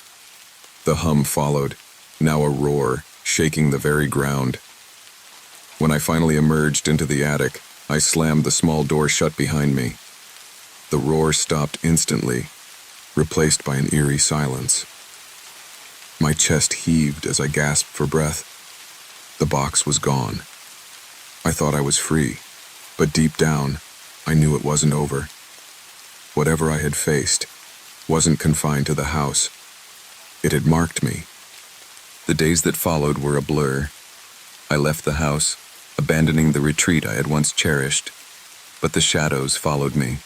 The hum followed, now a roar, shaking the very ground. When I finally emerged into the attic, I slammed the small door shut behind me. The roar stopped instantly, replaced by an eerie silence. My chest heaved as I gasped for breath. The box was gone. I thought I was free, but deep down, I knew it wasn't over. Whatever I had faced wasn't confined to the house. It had marked me. The days that followed were a blur. I left the house, abandoning the retreat I had once cherished, but the shadows followed me.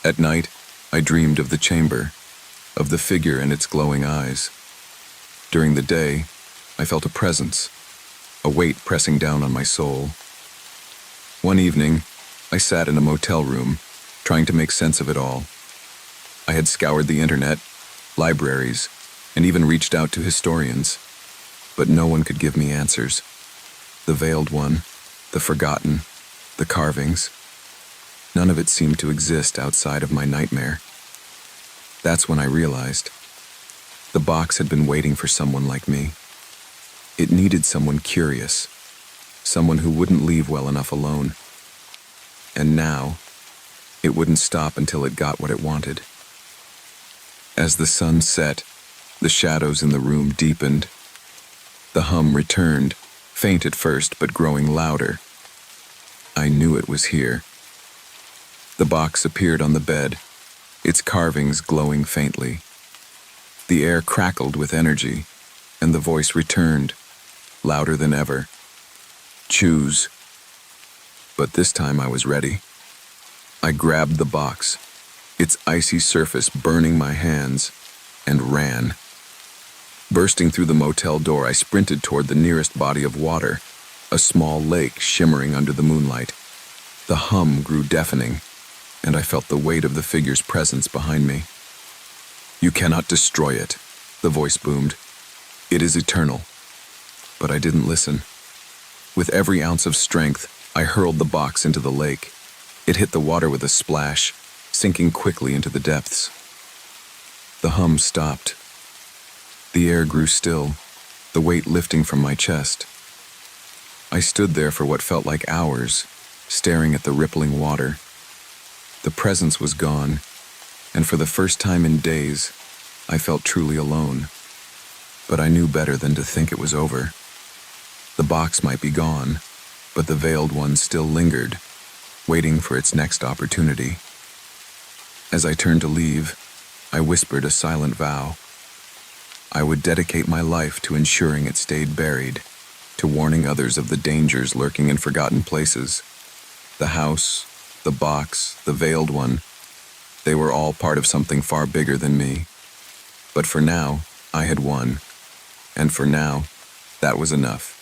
At night, I dreamed of the chamber, of the figure and its glowing eyes. During the day, I felt a presence, a weight pressing down on my soul. One evening, I sat in a motel room, trying to make sense of it all. I had scoured the internet, libraries, and even reached out to historians, but no one could give me answers. The veiled one, the forgotten, the carvings, none of it seemed to exist outside of my nightmare. That's when I realized the box had been waiting for someone like me. It needed someone curious, someone who wouldn't leave well enough alone. And now, it wouldn't stop until it got what it wanted. As the sun set, the shadows in the room deepened. The hum returned, faint at first but growing louder. I knew it was here. The box appeared on the bed, its carvings glowing faintly. The air crackled with energy, and the voice returned, louder than ever. Choose. But this time I was ready. I grabbed the box, its icy surface burning my hands, and ran. Bursting through the motel door, I sprinted toward the nearest body of water, a small lake shimmering under the moonlight. The hum grew deafening, and I felt the weight of the figure's presence behind me. You cannot destroy it, the voice boomed. It is eternal. But I didn't listen. With every ounce of strength, I hurled the box into the lake. It hit the water with a splash, sinking quickly into the depths. The hum stopped. The air grew still, the weight lifting from my chest. I stood there for what felt like hours, staring at the rippling water. The presence was gone, and for the first time in days, I felt truly alone. But I knew better than to think it was over. The box might be gone, but the veiled one still lingered, waiting for its next opportunity. As I turned to leave, I whispered a silent vow. I would dedicate my life to ensuring it stayed buried, to warning others of the dangers lurking in forgotten places. The house, the box, the veiled one, they were all part of something far bigger than me. But for now, I had won. And for now, that was enough.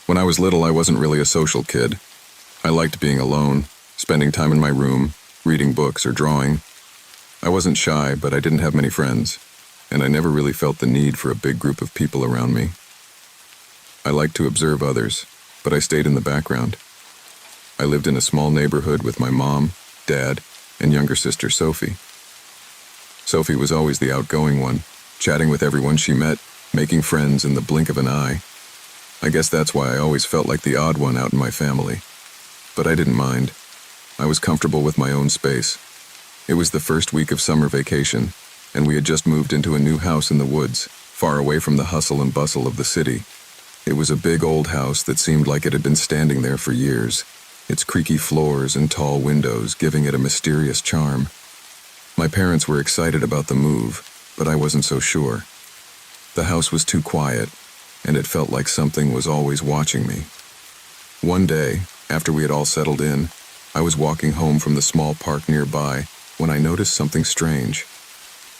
When I was little, I wasn't really a social kid. I liked being alone, spending time in my room, reading books or drawing. I wasn't shy, but I didn't have many friends, and I never really felt the need for a big group of people around me. I liked to observe others, but I stayed in the background. I lived in a small neighborhood with my mom, dad, and younger sister Sophie. Sophie was always the outgoing one, chatting with everyone she met, making friends in the blink of an eye. I guess that's why I always felt like the odd one out in my family. But I didn't mind. I was comfortable with my own space. It was the first week of summer vacation, and we had just moved into a new house in the woods, far away from the hustle and bustle of the city. It was a big old house that seemed like it had been standing there for years, its creaky floors and tall windows giving it a mysterious charm. My parents were excited about the move, but I wasn't so sure. The house was too quiet, and it felt like something was always watching me. One day, after we had all settled in, I was walking home from the small park nearby when I noticed something strange.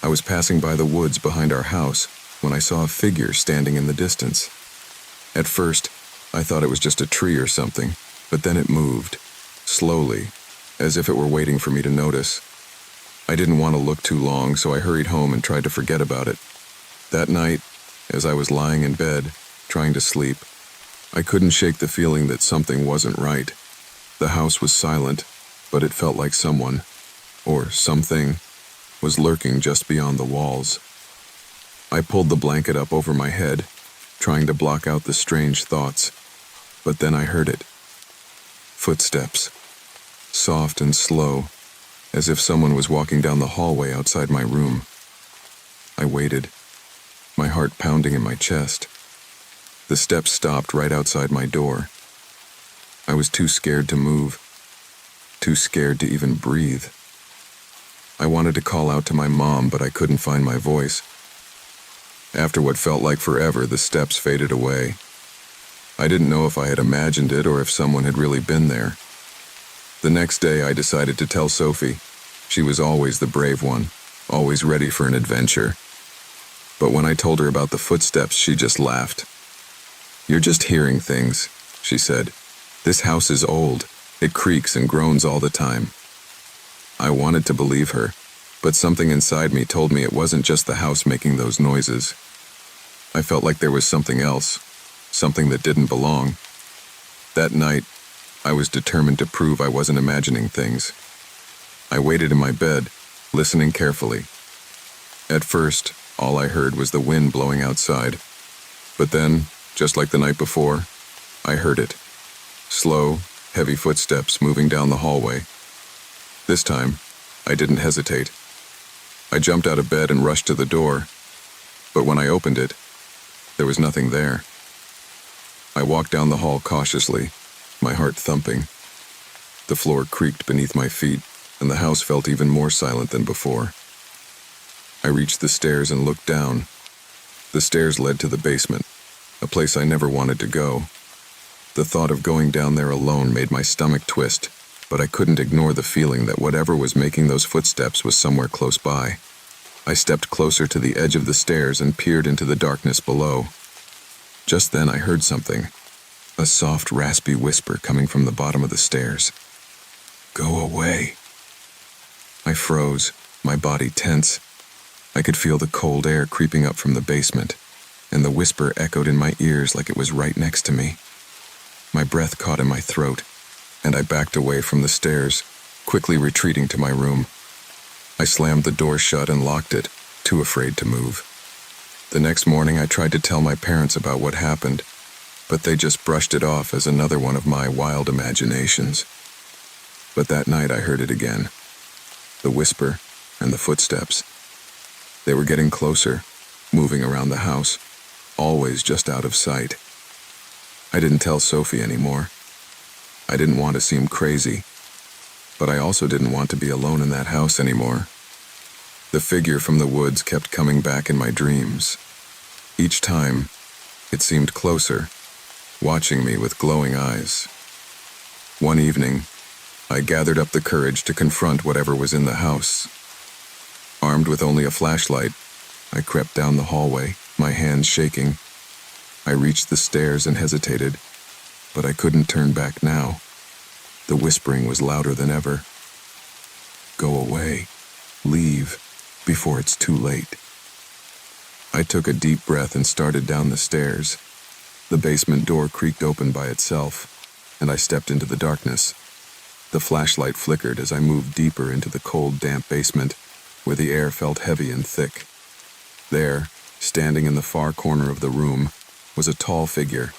I was passing by the woods behind our house when I saw a figure standing in the distance. At first, I thought it was just a tree or something, but then it moved, slowly, as if it were waiting for me to notice. I didn't want to look too long, so I hurried home and tried to forget about it. That night, as I was lying in bed, trying to sleep, I couldn't shake the feeling that something wasn't right. The house was silent, but it felt like someone, or something, was lurking just beyond the walls. I pulled the blanket up over my head, trying to block out the strange thoughts, but then I heard it. Footsteps, soft and slow, as if someone was walking down the hallway outside my room. I waited, my heart pounding in my chest. The steps stopped right outside my door. I was too scared to move, too scared to even breathe. I wanted to call out to my mom, but I couldn't find my voice. After what felt like forever, the steps faded away. I didn't know if I had imagined it or if someone had really been there. The next day, I decided to tell Sophie. She was always the brave one, always ready for an adventure. But when I told her about the footsteps, she just laughed. "You're just hearing things," she said. "This house is old. It creaks and groans all the time." I wanted to believe her, but something inside me told me it wasn't just the house making those noises. I felt like there was something else, something that didn't belong. That night, I was determined to prove I wasn't imagining things. I waited in my bed, listening carefully. At first, all I heard was the wind blowing outside. But then, just like the night before, I heard it. Slow, heavy footsteps moving down the hallway. This time, I didn't hesitate. I jumped out of bed and rushed to the door. But when I opened it, there was nothing there. I walked down the hall cautiously, my heart thumping. The floor creaked beneath my feet, and the house felt even more silent than before. I reached the stairs and looked down. The stairs led to the basement, a place I never wanted to go. The thought of going down there alone made my stomach twist, but I couldn't ignore the feeling that whatever was making those footsteps was somewhere close by. I stepped closer to the edge of the stairs and peered into the darkness below. Just then I heard something. A soft, raspy whisper coming from the bottom of the stairs. "Go away." I froze, my body tense. I could feel the cold air creeping up from the basement, and the whisper echoed in my ears like it was right next to me. My breath caught in my throat, and I backed away from the stairs, quickly retreating to my room. I slammed the door shut and locked it, too afraid to move. The next morning I tried to tell my parents about what happened, but they just brushed it off as another one of my wild imaginations. But that night I heard it again. The whisper and the footsteps. They were getting closer, moving around the house, always just out of sight. I didn't tell Sophie anymore. I didn't want to seem crazy, but I also didn't want to be alone in that house anymore. The figure from the woods kept coming back in my dreams. Each time, it seemed closer, watching me with glowing eyes. One evening, I gathered up the courage to confront whatever was in the house. Armed with only a flashlight, I crept down the hallway, my hands shaking. I reached the stairs and hesitated, but I couldn't turn back now. The whispering was louder than ever. "Go away. Leave, before it's too late." I took a deep breath and started down the stairs. The basement door creaked open by itself, and I stepped into the darkness. The flashlight flickered as I moved deeper into the cold, damp basement, where the air felt heavy and thick. There, standing in the far corner of the room, was a tall figure.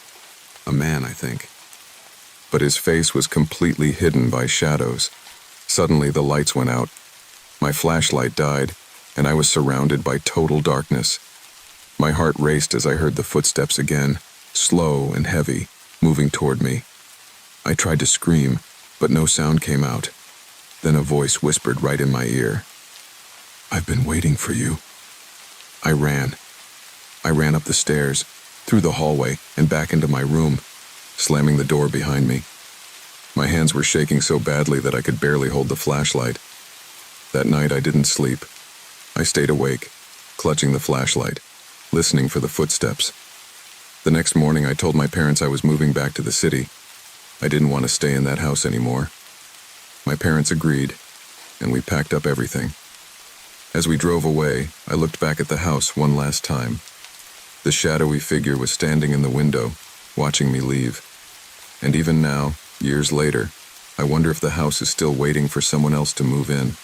A man, I think. But his face was completely hidden by shadows. Suddenly, the lights went out. My flashlight died, and I was surrounded by total darkness. My heart raced as I heard the footsteps again, slow and heavy, moving toward me. I tried to scream, but no sound came out. Then a voice whispered right in my ear. "I've been waiting for you." I ran. I ran up the stairs, through the hallway, and back into my room, slamming the door behind me. My hands were shaking so badly that I could barely hold the flashlight. That night I didn't sleep. I stayed awake, clutching the flashlight, listening for the footsteps. The next morning I told my parents I was moving back to the city. I didn't want to stay in that house anymore. My parents agreed, and we packed up everything. As we drove away, I looked back at the house one last time. The shadowy figure was standing in the window, watching me leave. And even now, years later, I wonder if the house is still waiting for someone else to move in.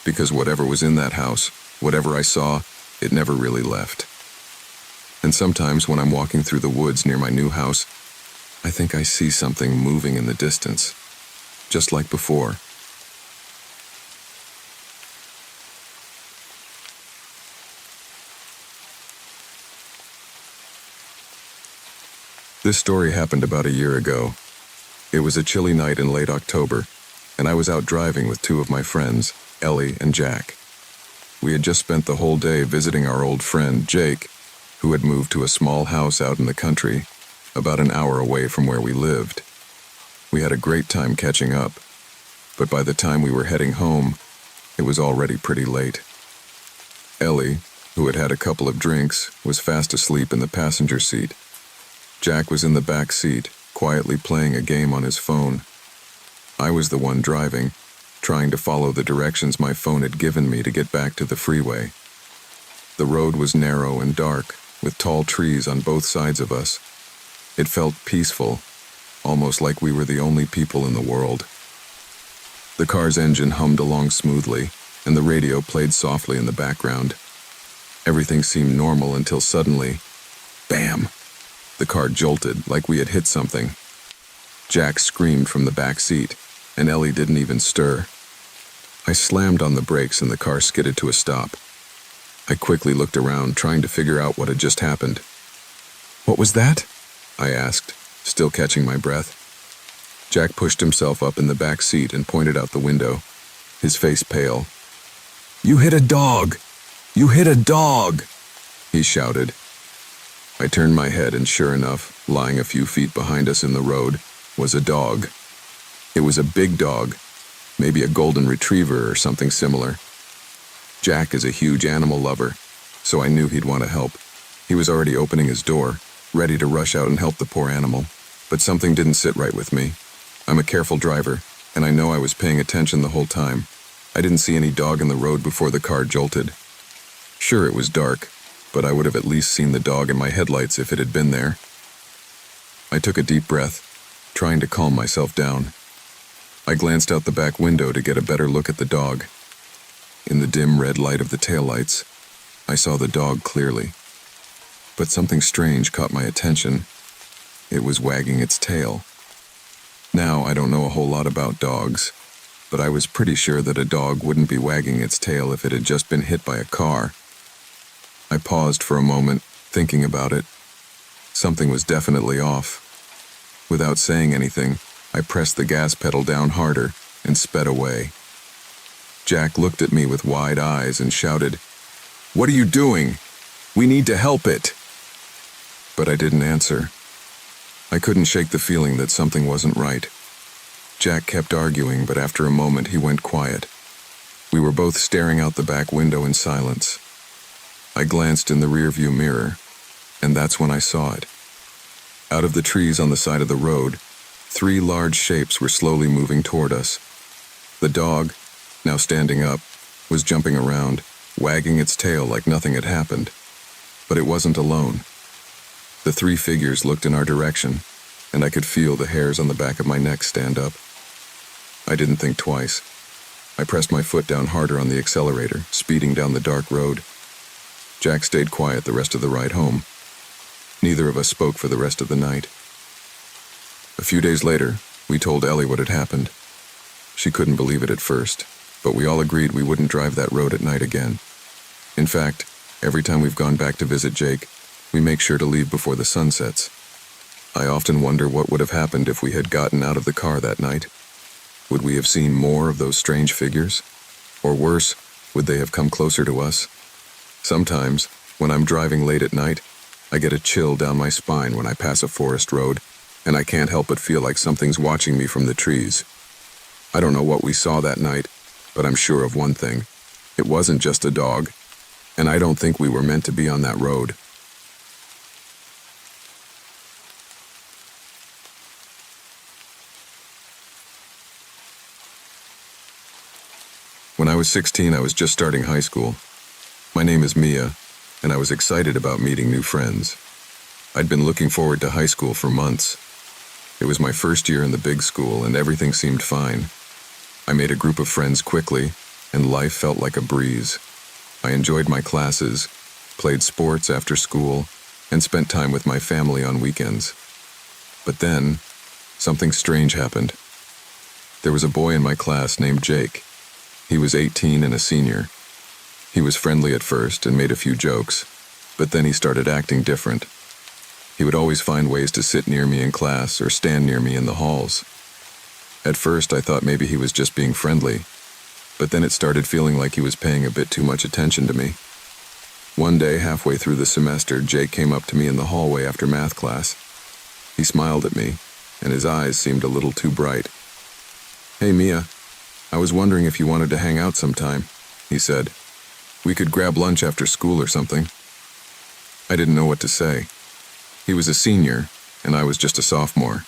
Because whatever was in that house, whatever I saw, it never really left. And sometimes when I'm walking through the woods near my new house, I think I see something moving in the distance, just like before. This story happened about a year ago. It was a chilly night in late October, and I was out driving with two of my friends, Ellie and Jack. We had just spent the whole day visiting our old friend, Jake, who had moved to a small house out in the country, about an hour away from where we lived. We had a great time catching up, but by the time we were heading home, it was already pretty late. Ellie, who had had a couple of drinks, was fast asleep in the passenger seat. Jack was in the back seat, quietly playing a game on his phone. I was the one driving, trying to follow the directions my phone had given me to get back to the freeway. The road was narrow and dark, with tall trees on both sides of us. It felt peaceful, almost like we were the only people in the world. The car's engine hummed along smoothly, and the radio played softly in the background. Everything seemed normal until suddenly, bam! The car jolted like we had hit something. Jack screamed from the back seat, and Ellie didn't even stir. I slammed on the brakes and the car skidded to a stop. I quickly looked around, trying to figure out what had just happened. "What was that?" I asked, still catching my breath. Jack pushed himself up in the back seat and pointed out the window, his face pale. "You hit a dog! You hit a dog!" he shouted. I turned my head and sure enough, lying a few feet behind us in the road, was a dog. It was a big dog, maybe a golden retriever or something similar. Jack is a huge animal lover, so I knew he'd want to help. He was already opening his door, ready to rush out and help the poor animal, but something didn't sit right with me. I'm a careful driver, and I know I was paying attention the whole time. I didn't see any dog in the road before the car jolted. Sure, it was dark, but I would have at least seen the dog in my headlights if it had been there. I took a deep breath, trying to calm myself down. I glanced out the back window to get a better look at the dog. In the dim red light of the taillights, I saw the dog clearly. But something strange caught my attention. It was wagging its tail. Now, I don't know a whole lot about dogs, but I was pretty sure that a dog wouldn't be wagging its tail if it had just been hit by a car. I paused for a moment, thinking about it. Something was definitely off. Without saying anything, I pressed the gas pedal down harder and sped away. Jack looked at me with wide eyes and shouted, "What are you doing? We need to help it!" But I didn't answer. I couldn't shake the feeling that something wasn't right. Jack kept arguing, but after a moment he went quiet. We were both staring out the back window in silence. I glanced in the rearview mirror, and that's when I saw it. Out of the trees on the side of the road, 3 large shapes were slowly moving toward us. The dog, now standing up, was jumping around, wagging its tail like nothing had happened. But it wasn't alone. The 3 figures looked in our direction, and I could feel the hairs on the back of my neck stand up. I didn't think twice. I pressed my foot down harder on the accelerator, speeding down the dark road. Jack stayed quiet the rest of the ride home. Neither of us spoke for the rest of the night. A few days later, we told Ellie what had happened. She couldn't believe it at first, but we all agreed we wouldn't drive that road at night again. In fact, every time we've gone back to visit Jake, we make sure to leave before the sun sets. I often wonder what would have happened if we had gotten out of the car that night. Would we have seen more of those strange figures? Or worse, would they have come closer to us? Sometimes, when I'm driving late at night, I get a chill down my spine when I pass a forest road, and I can't help but feel like something's watching me from the trees. I don't know what we saw that night, but I'm sure of one thing. It wasn't just a dog, and I don't think we were meant to be on that road. When I was 16, I was just starting high school. My name is Mia, and I was excited about meeting new friends. I'd been looking forward to high school for months. It was my first year in the big school, and everything seemed fine. I made a group of friends quickly, and life felt like a breeze. I enjoyed my classes, played sports after school, and spent time with my family on weekends. But then, something strange happened. There was a boy in my class named Jake. He was 18 and a senior. He was friendly at first and made a few jokes, but then he started acting different. He would always find ways to sit near me in class or stand near me in the halls. At first, I thought maybe he was just being friendly, but then it started feeling like he was paying a bit too much attention to me. One day, halfway through the semester, Jake came up to me in the hallway after math class. He smiled at me, and his eyes seemed a little too bright. "Hey, Mia, I was wondering if you wanted to hang out sometime," he said. "We could grab lunch after school or something." I didn't know what to say. He was a senior, and I was just a sophomore.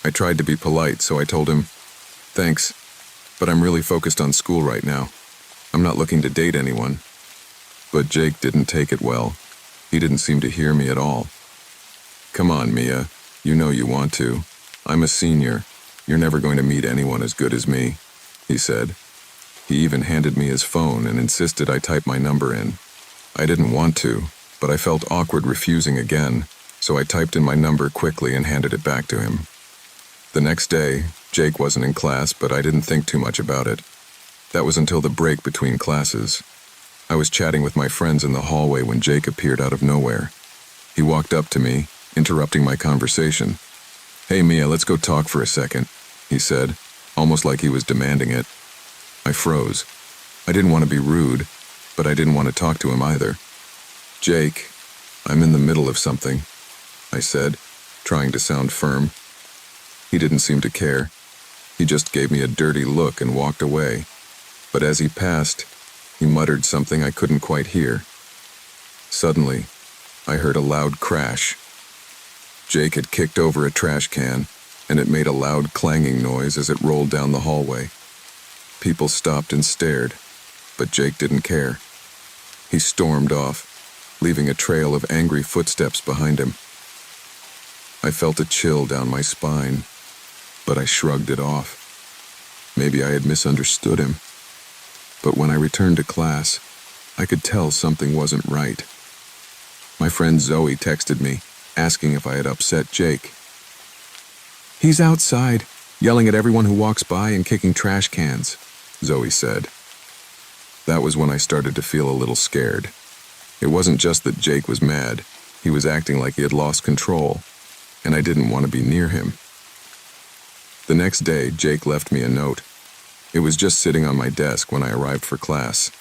I tried to be polite, so I told him, "Thanks, but I'm really focused on school right now. I'm not looking to date anyone." But Jake didn't take it well. He didn't seem to hear me at all. "Come on, Mia. You know you want to. I'm a senior. You're never going to meet anyone as good as me," he said. He even handed me his phone and insisted I type my number in. I didn't want to, but I felt awkward refusing again, so I typed in my number quickly and handed it back to him. The next day, Jake wasn't in class, but I didn't think too much about it. That was until the break between classes. I was chatting with my friends in the hallway when Jake appeared out of nowhere. He walked up to me, interrupting my conversation. "Hey, Mia, let's go talk for a second," he said, almost like he was demanding it. I froze. I didn't want to be rude, but I didn't want to talk to him either. "Jake, I'm in the middle of something," I said, trying to sound firm. He didn't seem to care. He just gave me a dirty look and walked away. But as he passed, he muttered something I couldn't quite hear. Suddenly, I heard a loud crash. Jake had kicked over a trash can, and it made a loud clanging noise as it rolled down the hallway. People stopped and stared, but Jake didn't care. He stormed off, leaving a trail of angry footsteps behind him. I felt a chill down my spine, but I shrugged it off. Maybe I had misunderstood him. But when I returned to class, I could tell something wasn't right. My friend Zoe texted me, asking if I had upset Jake. "He's outside, yelling at everyone who walks by and kicking trash cans," Zoe said. That was when I started to feel a little scared. It wasn't just that Jake was mad. He was acting like he had lost control, and I didn't want to be near him. The next day, Jake left me a note. It was just sitting on my desk when I arrived for class.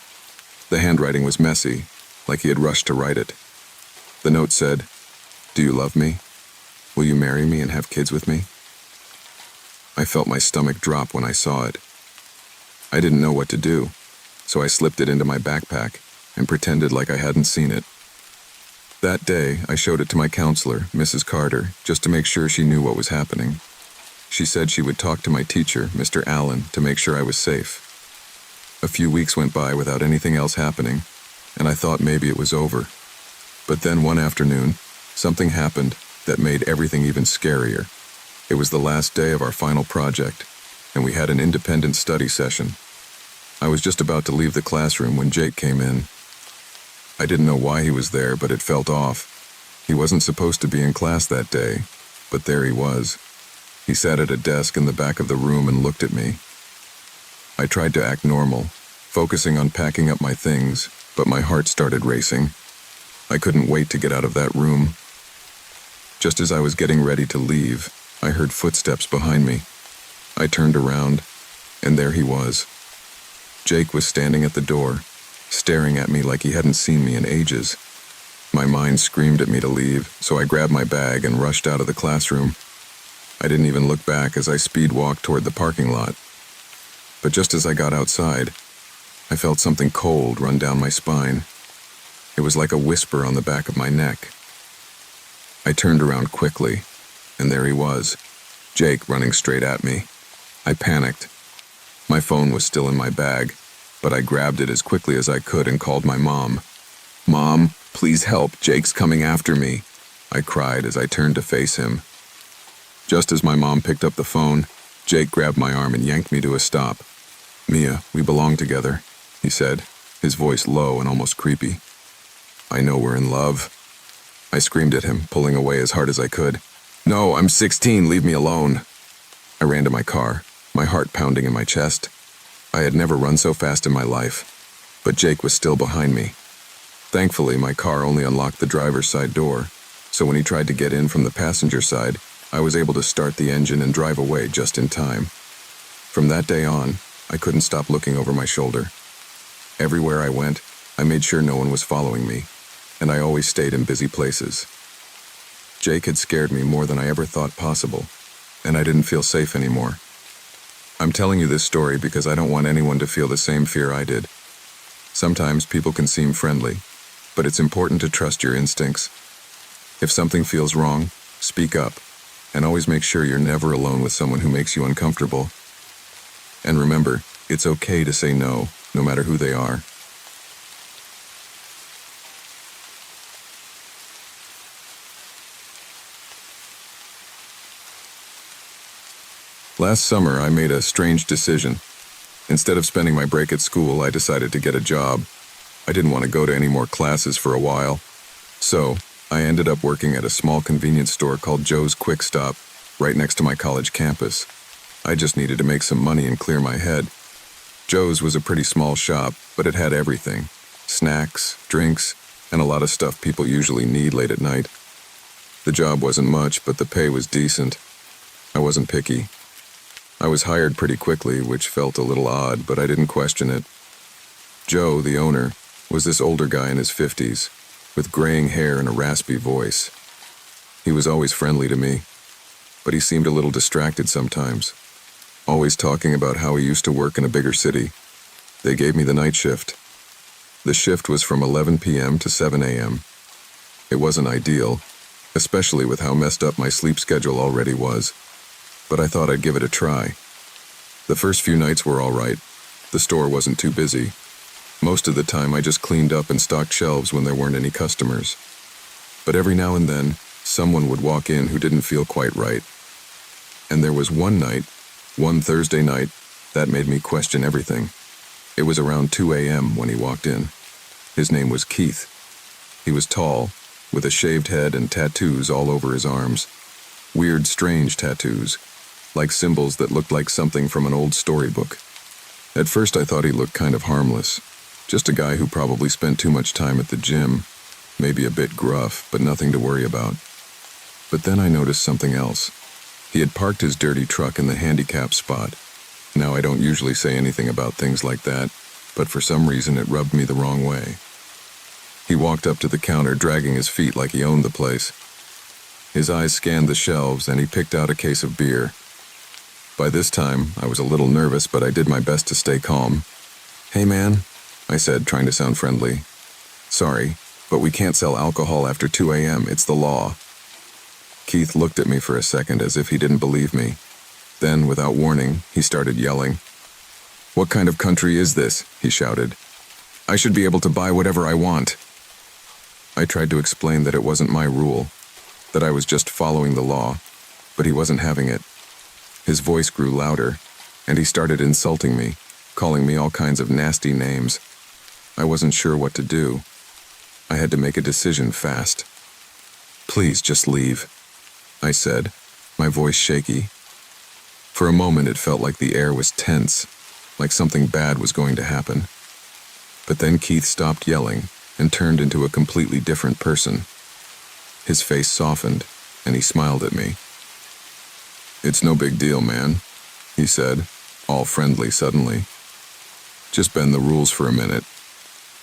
The handwriting was messy, like he had rushed to write it. The note said, "Do you love me? Will you marry me and have kids with me?" I felt my stomach drop when I saw it. I didn't know what to do, so I slipped it into my backpack and pretended like I hadn't seen it. That day, I showed it to my counselor, Mrs. Carter, just to make sure she knew what was happening. She said she would talk to my teacher, Mr. Allen, to make sure I was safe. A few weeks went by without anything else happening, and I thought maybe it was over. But then one afternoon, something happened that made everything even scarier. It was the last day of our final project, and we had an independent study session. I was just about to leave the classroom when Jake came in. I didn't know why he was there, but it felt off. He wasn't supposed to be in class that day, but there he was. He sat at a desk in the back of the room and looked at me. I tried to act normal, focusing on packing up my things, but my heart started racing. I couldn't wait to get out of that room. Just as I was getting ready to leave, I heard footsteps behind me. I turned around, and there he was. Jake was standing at the door, staring at me like he hadn't seen me in ages. My mind screamed at me to leave, so I grabbed my bag and rushed out of the classroom. I didn't even look back as I speed walked toward the parking lot. But just as I got outside, I felt something cold run down my spine. It was like a whisper on the back of my neck. I turned around quickly, and there he was, Jake running straight at me. I panicked. My phone was still in my bag, but I grabbed it as quickly as I could and called my mom. "Mom, please help, Jake's coming after me," I cried as I turned to face him. Just as my mom picked up the phone, Jake grabbed my arm and yanked me to a stop. "Mia, we belong together," he said, his voice low and almost creepy. "I know we're in love." I screamed at him, pulling away as hard as I could. "No, I'm 16, leave me alone." I ran to my car, my heart pounding in my chest. I had never run so fast in my life, but Jake was still behind me. Thankfully, my car only unlocked the driver's side door, so when he tried to get in from the passenger side, I was able to start the engine and drive away just in time. From that day on, I couldn't stop looking over my shoulder. Everywhere I went, I made sure no one was following me, and I always stayed in busy places. Jake had scared me more than I ever thought possible, and I didn't feel safe anymore. I'm telling you this story because I don't want anyone to feel the same fear I did. Sometimes people can seem friendly, but it's important to trust your instincts. If something feels wrong, speak up, and always make sure you're never alone with someone who makes you uncomfortable. And remember, it's okay to say no, no matter who they are. Last summer, I made a strange decision. Instead of spending my break at school, I decided to get a job. I didn't want to go to any more classes for a while. So, I ended up working at a small convenience store called Joe's Quick Stop, right next to my college campus. I just needed to make some money and clear my head. Joe's was a pretty small shop, but it had everything. Snacks, drinks, and a lot of stuff people usually need late at night. The job wasn't much, but the pay was decent. I wasn't picky. I was hired pretty quickly, which felt a little odd, but I didn't question it. Joe, the owner, was this older guy in his 50s, with graying hair and a raspy voice. He was always friendly to me, but he seemed a little distracted sometimes, always talking about how he used to work in a bigger city. They gave me the night shift. The shift was from 11 p.m. to 7 a.m. It wasn't ideal, especially with how messed up my sleep schedule already was, but I thought I'd give it a try. The first few nights were all right. The store wasn't too busy. Most of the time I just cleaned up and stocked shelves when there weren't any customers. But every now and then, someone would walk in who didn't feel quite right. And there was one Thursday night, that made me question everything. It was around 2 a.m. when he walked in. His name was Keith. He was tall, with a shaved head and tattoos all over his arms. Weird, strange tattoos, like symbols that looked like something from an old storybook. At first I thought he looked kind of harmless. Just a guy who probably spent too much time at the gym, maybe a bit gruff, but nothing to worry about. But then I noticed something else. He had parked his dirty truck in the handicap spot. Now I don't usually say anything about things like that, but for some reason it rubbed me the wrong way. He walked up to the counter dragging his feet like he owned the place. His eyes scanned the shelves and he picked out a case of beer. By this time, I was a little nervous, but I did my best to stay calm. "Hey man," I said, trying to sound friendly. "Sorry, but we can't sell alcohol after 2 a.m. It's the law." Keith looked at me for a second as if he didn't believe me. Then, without warning, he started yelling. "What kind of country is this?" he shouted. "I should be able to buy whatever I want." I tried to explain that it wasn't my rule, that I was just following the law, but he wasn't having it. His voice grew louder, and he started insulting me, calling me all kinds of nasty names. I wasn't sure what to do. I had to make a decision fast. "Please just leave," I said, my voice shaky. For a moment it felt like the air was tense, like something bad was going to happen. But then Keith stopped yelling and turned into a completely different person. His face softened, and he smiled at me. "It's no big deal, man," he said, all friendly suddenly. "Just bend the rules for a minute.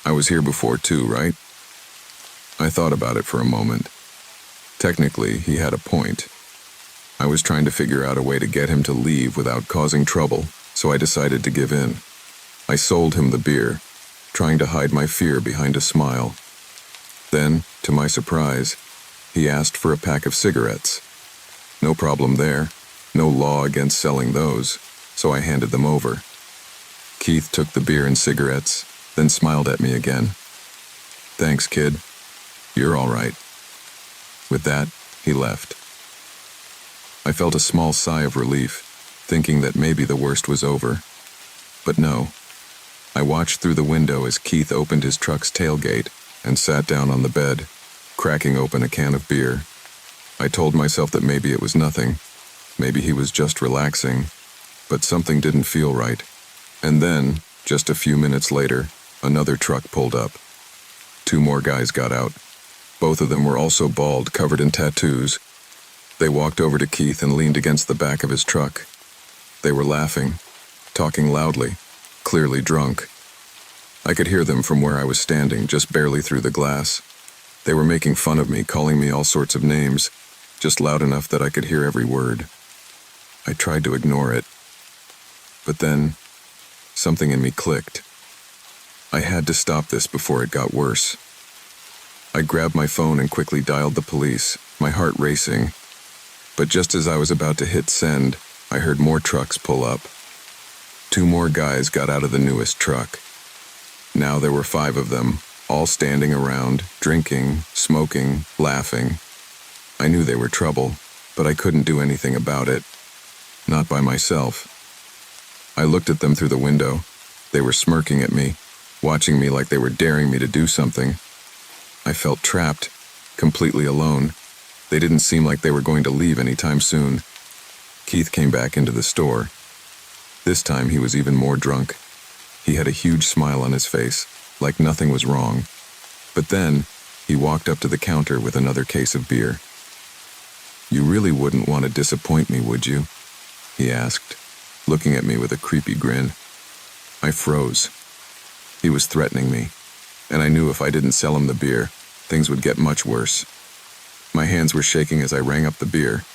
I was here before too, right?" I thought about it for a moment. Technically, he had a point. I was trying to figure out a way to get him to leave without causing trouble, so I decided to give in. I sold him the beer, trying to hide my fear behind a smile. Then, to my surprise, he asked for a pack of cigarettes. No problem there, no law against selling those, so I handed them over. Keith took the beer and cigarettes, then smiled at me again. "Thanks, kid. You're all right." With that, he left. I felt a small sigh of relief, thinking that maybe the worst was over. But no. I watched through the window as Keith opened his truck's tailgate and sat down on the bed, cracking open a can of beer. I told myself that maybe it was nothing. Maybe he was just relaxing, but something didn't feel right. And then, just a few minutes later, another truck pulled up. 2 more guys got out. Both of them were also bald, covered in tattoos. They walked over to Keith and leaned against the back of his truck. They were laughing, talking loudly, clearly drunk. I could hear them from where I was standing, just barely through the glass. They were making fun of me, calling me all sorts of names, just loud enough that I could hear every word. I tried to ignore it, but then something in me clicked. I had to stop this before it got worse. I grabbed my phone and quickly dialed the police, my heart racing. But just as I was about to hit send, I heard more trucks pull up. 2 more guys got out of the newest truck. Now there were 5 of them, all standing around, drinking, smoking, laughing. I knew they were trouble, but I couldn't do anything about it. Not by myself. I looked at them through the window. They were smirking at me, watching me like they were daring me to do something. I felt trapped, completely alone. They didn't seem like they were going to leave anytime soon. Keith came back into the store. This time he was even more drunk. He had a huge smile on his face, like nothing was wrong. But then, he walked up to the counter with another case of beer. "You really wouldn't want to disappoint me, would you?" he asked, looking at me with a creepy grin. I froze. He was threatening me, and I knew if I didn't sell him the beer, things would get much worse. My hands were shaking as I rang up the beer.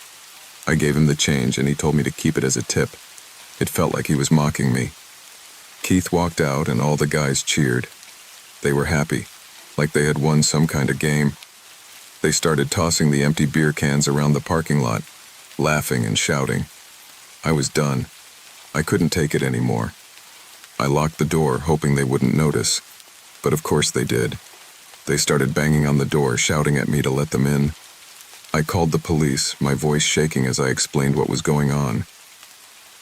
I gave him the change, and he told me to keep it as a tip. It felt like he was mocking me. Keith walked out, and all the guys cheered. They were happy, like they had won some kind of game. They started tossing the empty beer cans around the parking lot, laughing and shouting. I was done. I couldn't take it anymore. I locked the door, hoping they wouldn't notice. But of course they did. They started banging on the door, shouting at me to let them in. I called the police, my voice shaking as I explained what was going on.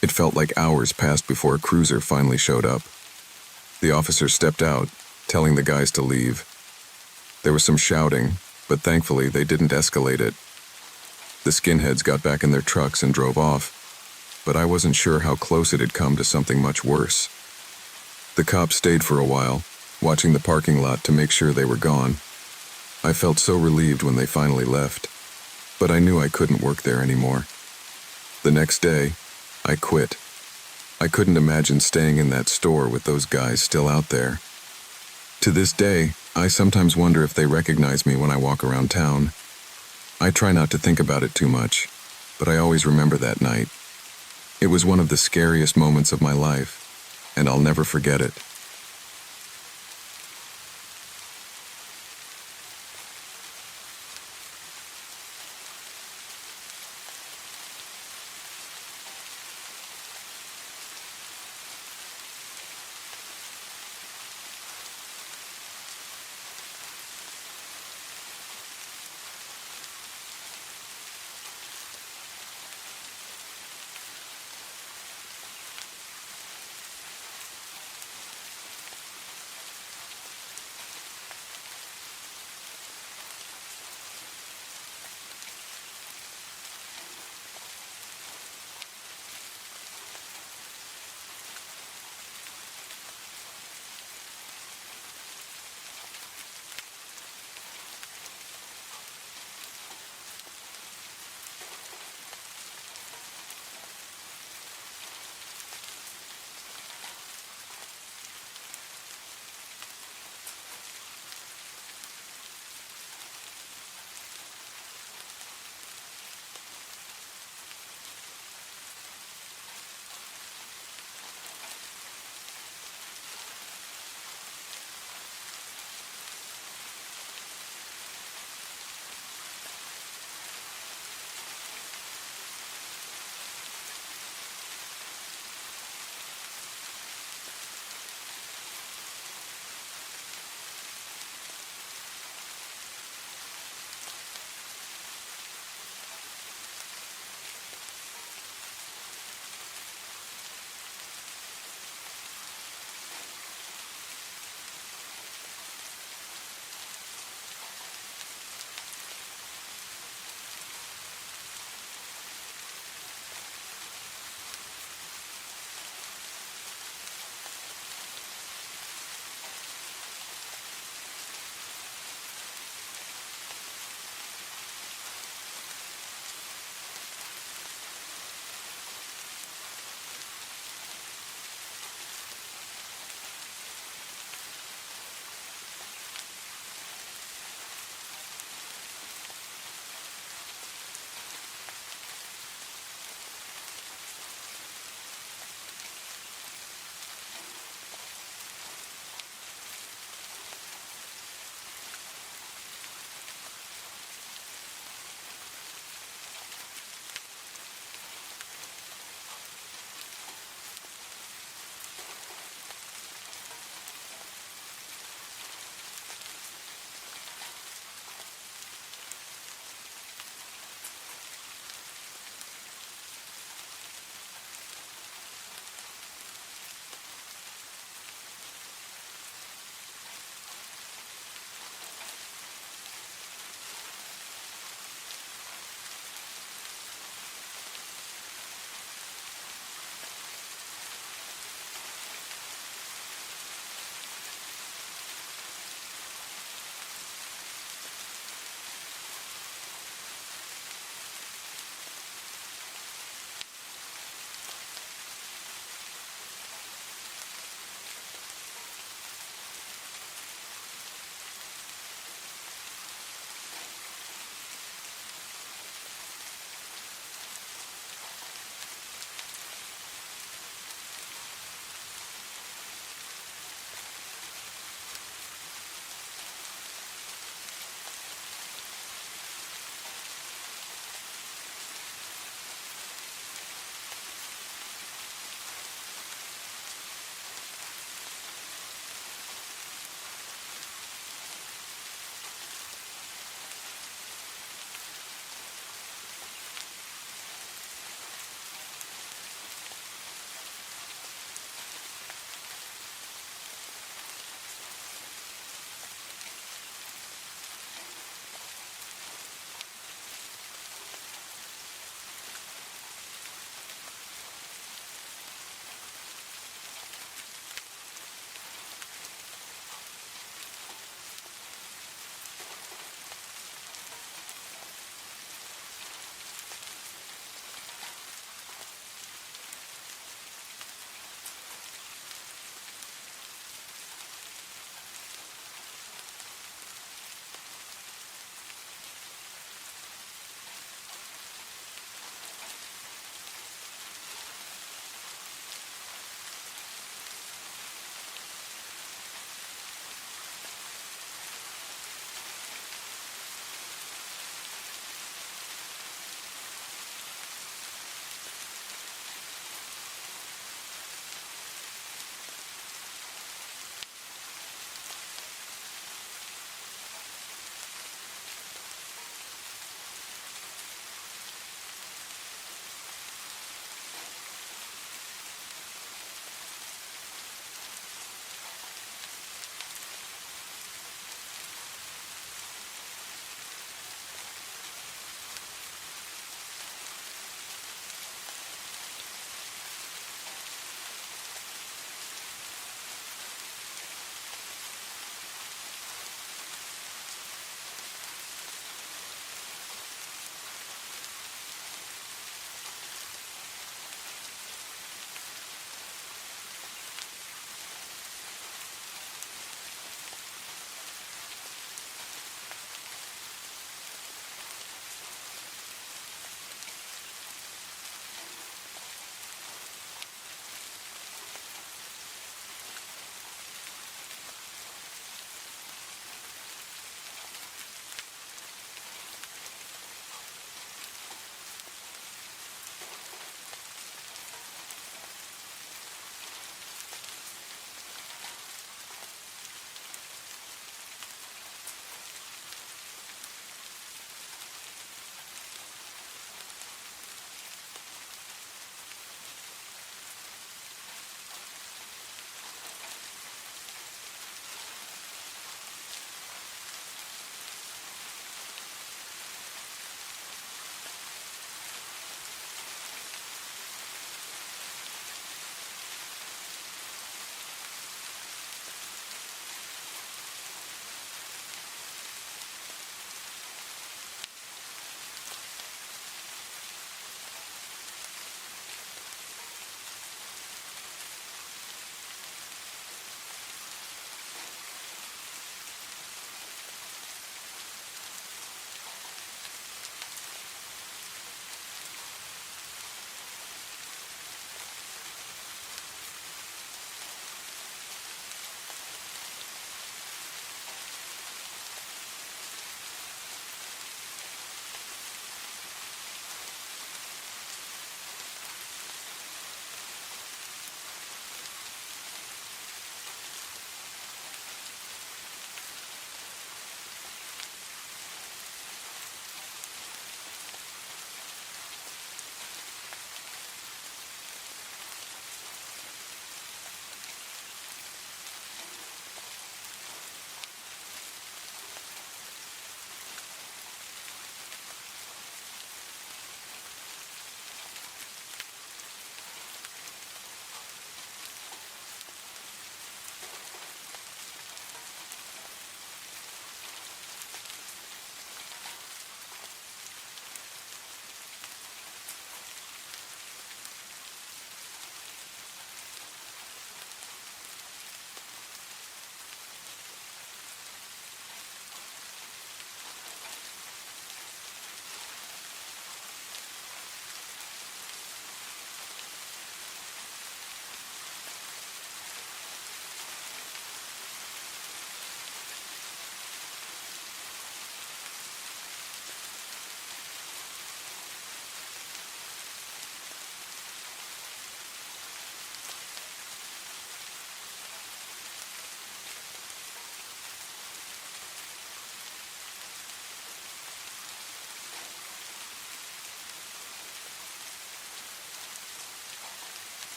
It felt like hours passed before a cruiser finally showed up. The officer stepped out, telling the guys to leave. There was some shouting, but thankfully they didn't escalate it. The skinheads got back in their trucks and drove off, but I wasn't sure how close it had come to something much worse. The cops stayed for a while, watching the parking lot to make sure they were gone. I felt so relieved when they finally left, but I knew I couldn't work there anymore. The next day, I quit. I couldn't imagine staying in that store with those guys still out there. To this day, I sometimes wonder if they recognize me when I walk around town. I try not to think about it too much, but I always remember that night. It was one of the scariest moments of my life, and I'll never forget it.